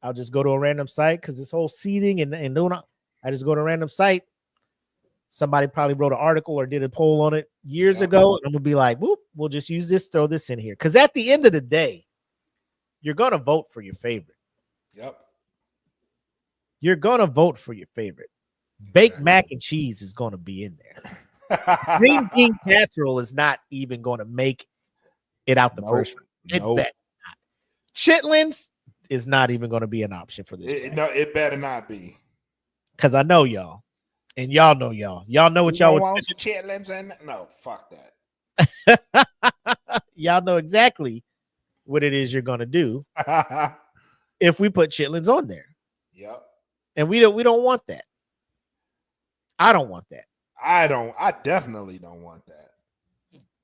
Speaker 1: I'll just go to a random site because this whole seating and doing, I just go to a random site. Somebody probably wrote an article or did a poll on it years ago. And I'm going to be like, whoop, we'll just use this, throw this in here. Because at the end of the day, you're going to vote for your favorite.
Speaker 2: Yep.
Speaker 1: You're going to vote for your favorite. Baked mac and cheese is going to be in there. Green bean casserole is not even going to make it out the first round. It better not. Chitlins is not even going to be an option for this.
Speaker 2: It better not be.
Speaker 1: Because I know y'all. And y'all know y'all. Y'all know what y'all would
Speaker 2: want some chitlins and no, fuck that.
Speaker 1: Y'all know exactly what it is you're going to do if we put chitlins on there.
Speaker 2: Yep.
Speaker 1: And we don't want that. I don't want that.
Speaker 2: I definitely don't want that.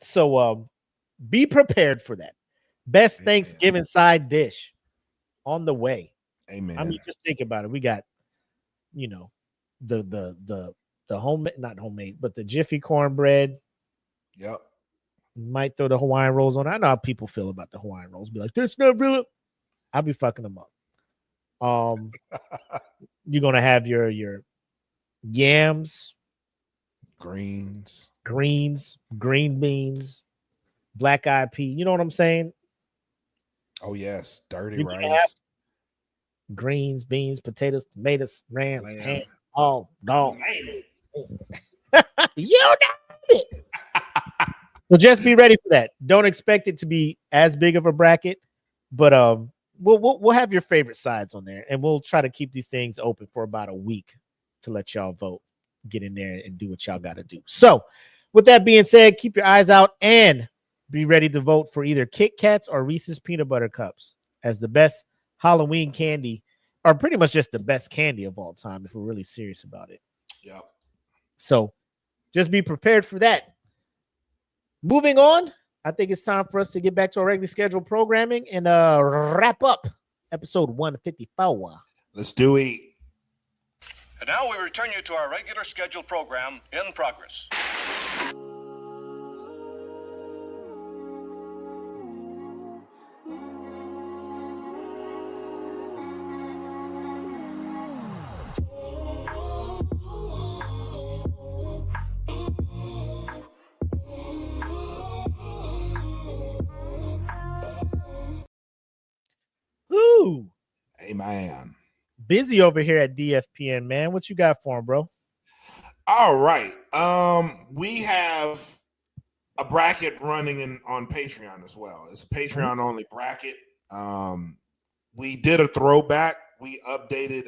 Speaker 1: So be prepared for that. Best Thanksgiving side dish on the way.
Speaker 2: Amen.
Speaker 1: I mean, just think about it. We got, the homemade, not homemade, but the Jiffy cornbread.
Speaker 2: Yep.
Speaker 1: Might throw the Hawaiian rolls on. I know how people feel about the Hawaiian rolls. Be like, that's not real. I'll be fucking them up. You're gonna have your yams,
Speaker 2: greens,
Speaker 1: green beans, black eyed pea. You know what I'm saying?
Speaker 2: Oh yes, dirty rice,
Speaker 1: greens, beans, potatoes, tomatoes, ram, ham, all dog. You know it. Well, just be ready for that. Don't expect it to be as big of a bracket, but we'll have your favorite sides on there, and we'll try to keep these things open for about a week to let y'all vote, get in there and do what y'all got to do. So with that being said, keep your eyes out and be ready to vote for either Kit Kats or Reese's Peanut Butter Cups as the best Halloween candy, or pretty much just the best candy of all time if we're really serious about it.
Speaker 2: Yep.
Speaker 1: So just be prepared for that. Moving on, I think it's time for us to get back to our regularly scheduled programming and wrap up episode 154.
Speaker 2: Let's do it.
Speaker 8: And now we return you to our regular scheduled program in progress.
Speaker 1: Woo!
Speaker 2: Hey man.
Speaker 1: Busy over here at DFPN, man. What you got for him, bro?
Speaker 2: All right. We have a bracket running on Patreon as well. It's a Patreon only bracket. We did a throwback we updated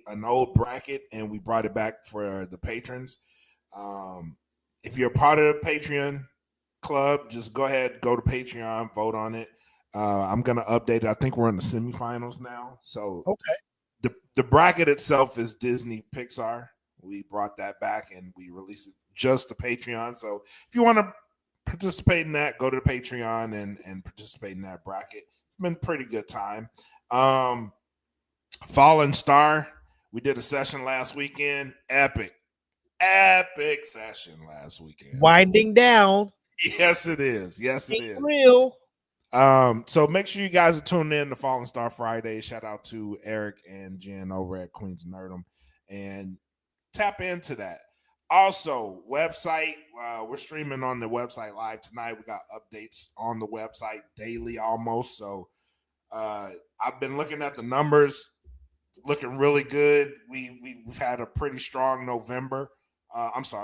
Speaker 2: an old bracket and we brought it back for the patrons. If you're a part of the Patreon club, just go ahead, go to Patreon, vote on it. I'm gonna update it. I think we're in the semifinals now. So
Speaker 1: Okay.
Speaker 2: The bracket itself is Disney Pixar. We brought that back and we released it just to Patreon. So if you want to participate in that, go to the Patreon and participate in that bracket. It's been a pretty good time. Fallen Star, we did a session last weekend. Epic session last weekend.
Speaker 1: Winding down.
Speaker 2: Yes, it is. Yes, it is.
Speaker 1: Real.
Speaker 2: So make sure you guys are tuning in to Fallen Star Friday. Shout out to Eric and Jen over at Queens Nerdum and tap into that. Also, website, we're streaming on the website live tonight. We got updates on the website daily almost. So I've been looking at the numbers, looking really good. We've had a pretty strong November.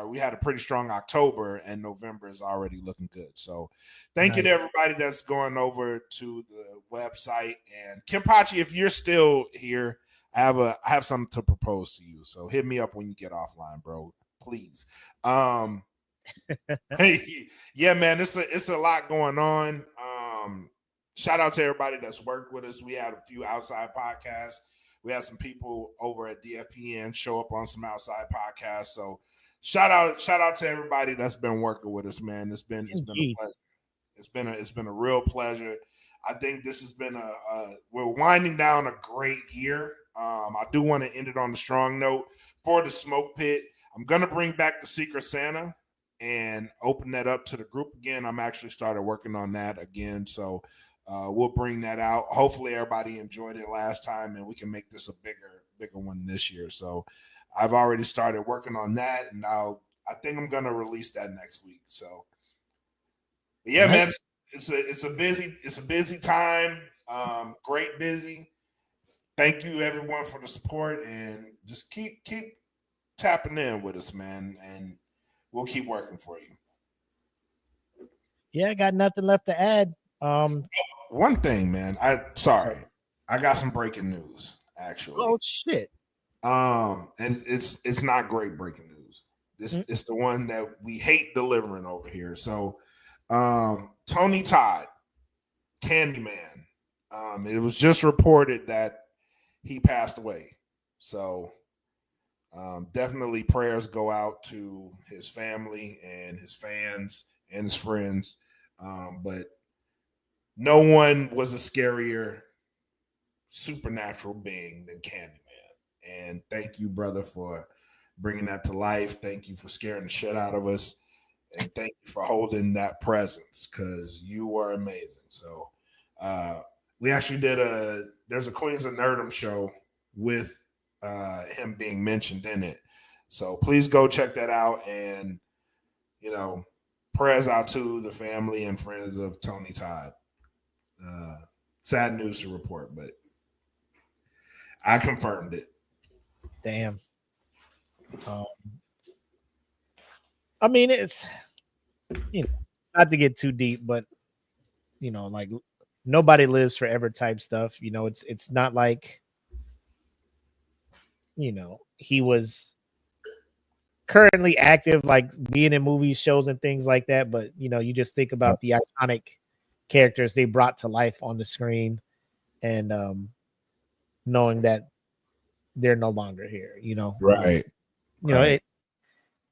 Speaker 2: We had a pretty strong October, and November is already looking good. So thank you to everybody that's going over to the website. And Kimpachi, if you're still here, I have something to propose to you. So hit me up when you get offline, bro. Please. Hey, yeah, man, it's a lot going on. Shout out to everybody that's worked with us. We had a few outside podcasts. We had some people over at DFPN show up on some outside podcasts. So shout out to everybody that's been working with us, man. It's been a pleasure. It's been a real pleasure. I think this has been we're winding down a great year. I do want to end it on a strong note for the Smoke Pit. I'm gonna bring back the Secret Santa and open that up to the group again. I'm actually started working on that again, so we'll bring that out. Hopefully, everybody enjoyed it last time, and we can make this a bigger one this year. So, I've already started working on that, and now I think I'm gonna release that next week. So, yeah, man, it's a busy time. Great busy. Thank you everyone for the support, and just keep tapping in with us, man, and we'll keep working for you.
Speaker 1: Yeah, I got nothing left to add.
Speaker 2: One thing, man. I got some breaking news, actually.
Speaker 1: Oh shit.
Speaker 2: And it's not great breaking news. It's the one that we hate delivering over here. So Tony Todd, Candyman. It was just reported that he passed away. So definitely prayers go out to his family and his fans and his friends. But no one was a scarier supernatural being than Candyman. And thank you, brother, for bringing that to life. Thank you for scaring the shit out of us. And thank you for holding that presence, because you were amazing. So we actually there's a Queens of Nerdum show with him being mentioned in it. So please go check that out. And, prayers out to the family and friends of Tony Todd. Sad news to report, but I confirmed it.
Speaker 1: Damn. I mean, it's not to get too deep, but like nobody lives forever type stuff. It's not like he was currently active, like being in movies, shows, and things like that. But you just think about the iconic characters they brought to life on the screen, and knowing that they're no longer here.
Speaker 2: Right.
Speaker 1: It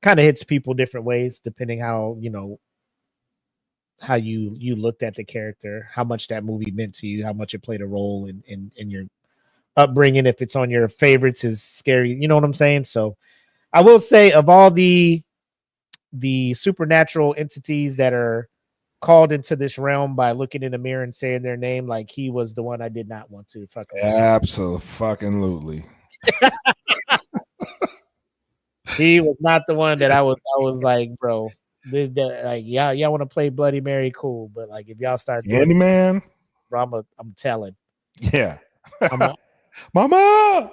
Speaker 1: kind of hits people different ways depending how how you looked at the character, how much that movie meant to you, how much it played a role in your upbringing. If it's on your favorites, is scary. You know what I'm saying? So I will say, of all the supernatural entities that are called into this realm by looking in the mirror and saying their name, like, he was the one I did not want to fuck with.
Speaker 2: Absolutely.
Speaker 1: He was not the one that I was like, bro, y'all want to play Bloody Mary, cool, but like if y'all start
Speaker 2: Candyman,
Speaker 1: bro, I'm telling.
Speaker 2: Yeah. Mama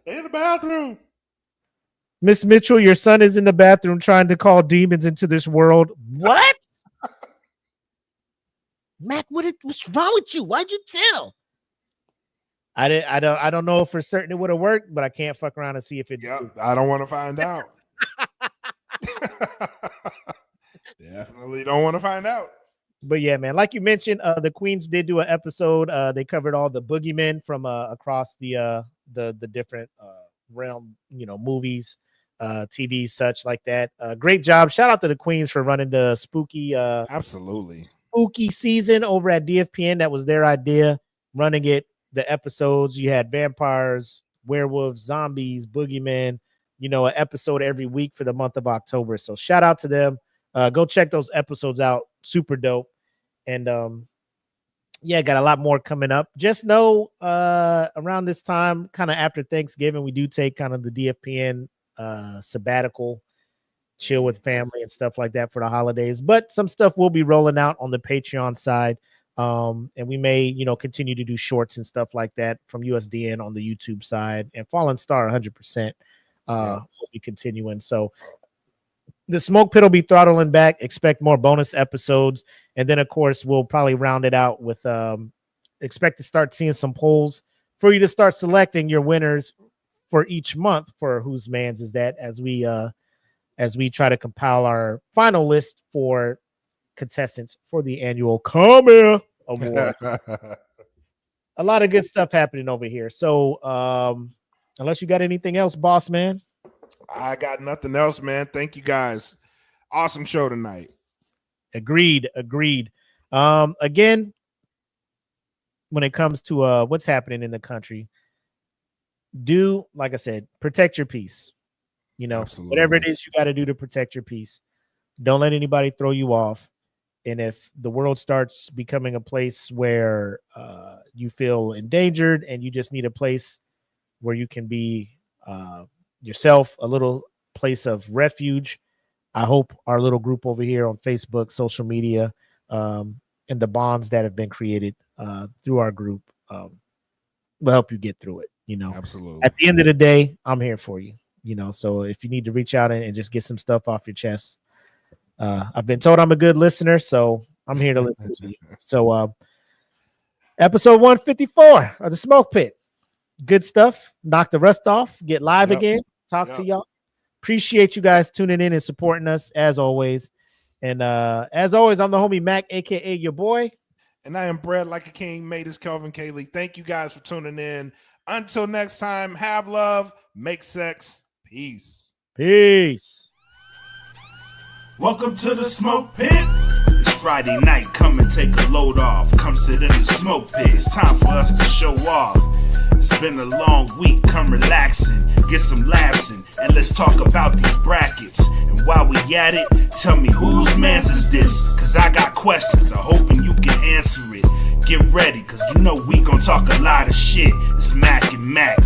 Speaker 2: in the bathroom.
Speaker 1: Miss Mitchell, your son is in the bathroom trying to call demons into this world. What? Mac, what's wrong with you? Why'd you tell? I don't know if for certain it would have worked, but I can't fuck around and see if it.
Speaker 2: Yep, I don't want to find out. Definitely don't want to find out.
Speaker 1: But yeah, man, like you mentioned, the Queens did do an episode. They covered all the boogeymen from across the different realm, movies, TV, such like that. Great job. Shout out to the Queens for running the spooky
Speaker 2: absolutely
Speaker 1: spooky season over at DFPN. That was their idea, running it. The episodes, you had vampires, werewolves, zombies, boogeymen, an episode every week for the month of October. So shout out to them. Go check those episodes out. Super dope. And got a lot more coming up. Just know around this time, kind of after Thanksgiving, we do take kind of the DFPN sabbatical, chill with family and stuff like that for the holidays. But some stuff will be rolling out on the Patreon side. And we may, continue to do shorts and stuff like that from USDN on the YouTube side, and Fallen Star 100% will be continuing. So the Smoke Pit will be throttling back. Expect more bonus episodes. And then, of course, we'll probably round it out with expect to start seeing some polls for you to start selecting your winners for each month for Whose Mans Is That, as we try to compile our final list for contestants for the annual Come Here Award. A lot of good stuff happening over here. So unless you got anything else, boss man.
Speaker 2: I got nothing else, man. Thank you guys. Awesome show tonight.
Speaker 1: Agreed. Again, when it comes to what's happening in the country, like I said, protect your peace.
Speaker 2: Absolutely.
Speaker 1: Whatever it is you got to do to protect your peace. Don't let anybody throw you off. And if the world starts becoming a place where you feel endangered and you just need a place where you can be yourself, a little place of refuge, I hope our little group over here on Facebook, social media, and the bonds that have been created through our group will help you get through it.
Speaker 2: Absolutely.
Speaker 1: At the end of the day, I'm here for you. So if you need to reach out and just get some stuff off your chest, I've been told I'm a good listener, so I'm here to listen to you. So episode 154 of the Smoke Pit. Good stuff. Knock the rust off. Get live again. Talk to y'all. Appreciate you guys tuning in and supporting us as always. And as always, I'm the homie Mac, aka your boy.
Speaker 2: And I am bred like a king. Made is Kelvin Kaylee. Thank you guys for tuning in. Until next time, have love, make sex, peace.
Speaker 1: Peace.
Speaker 3: Welcome to the Smoke Pit. It's Friday night, come and take a load off. Come sit in the Smoke Pit, it's time for us to show off. It's been a long week, come relaxing, get some laughs in, and let's talk about these brackets. And while we at it, tell me whose mans is this? Cause I got questions, I'm hoping you can answer it. Get ready, cause we gon' talk a lot of shit. It's Mac and Mac.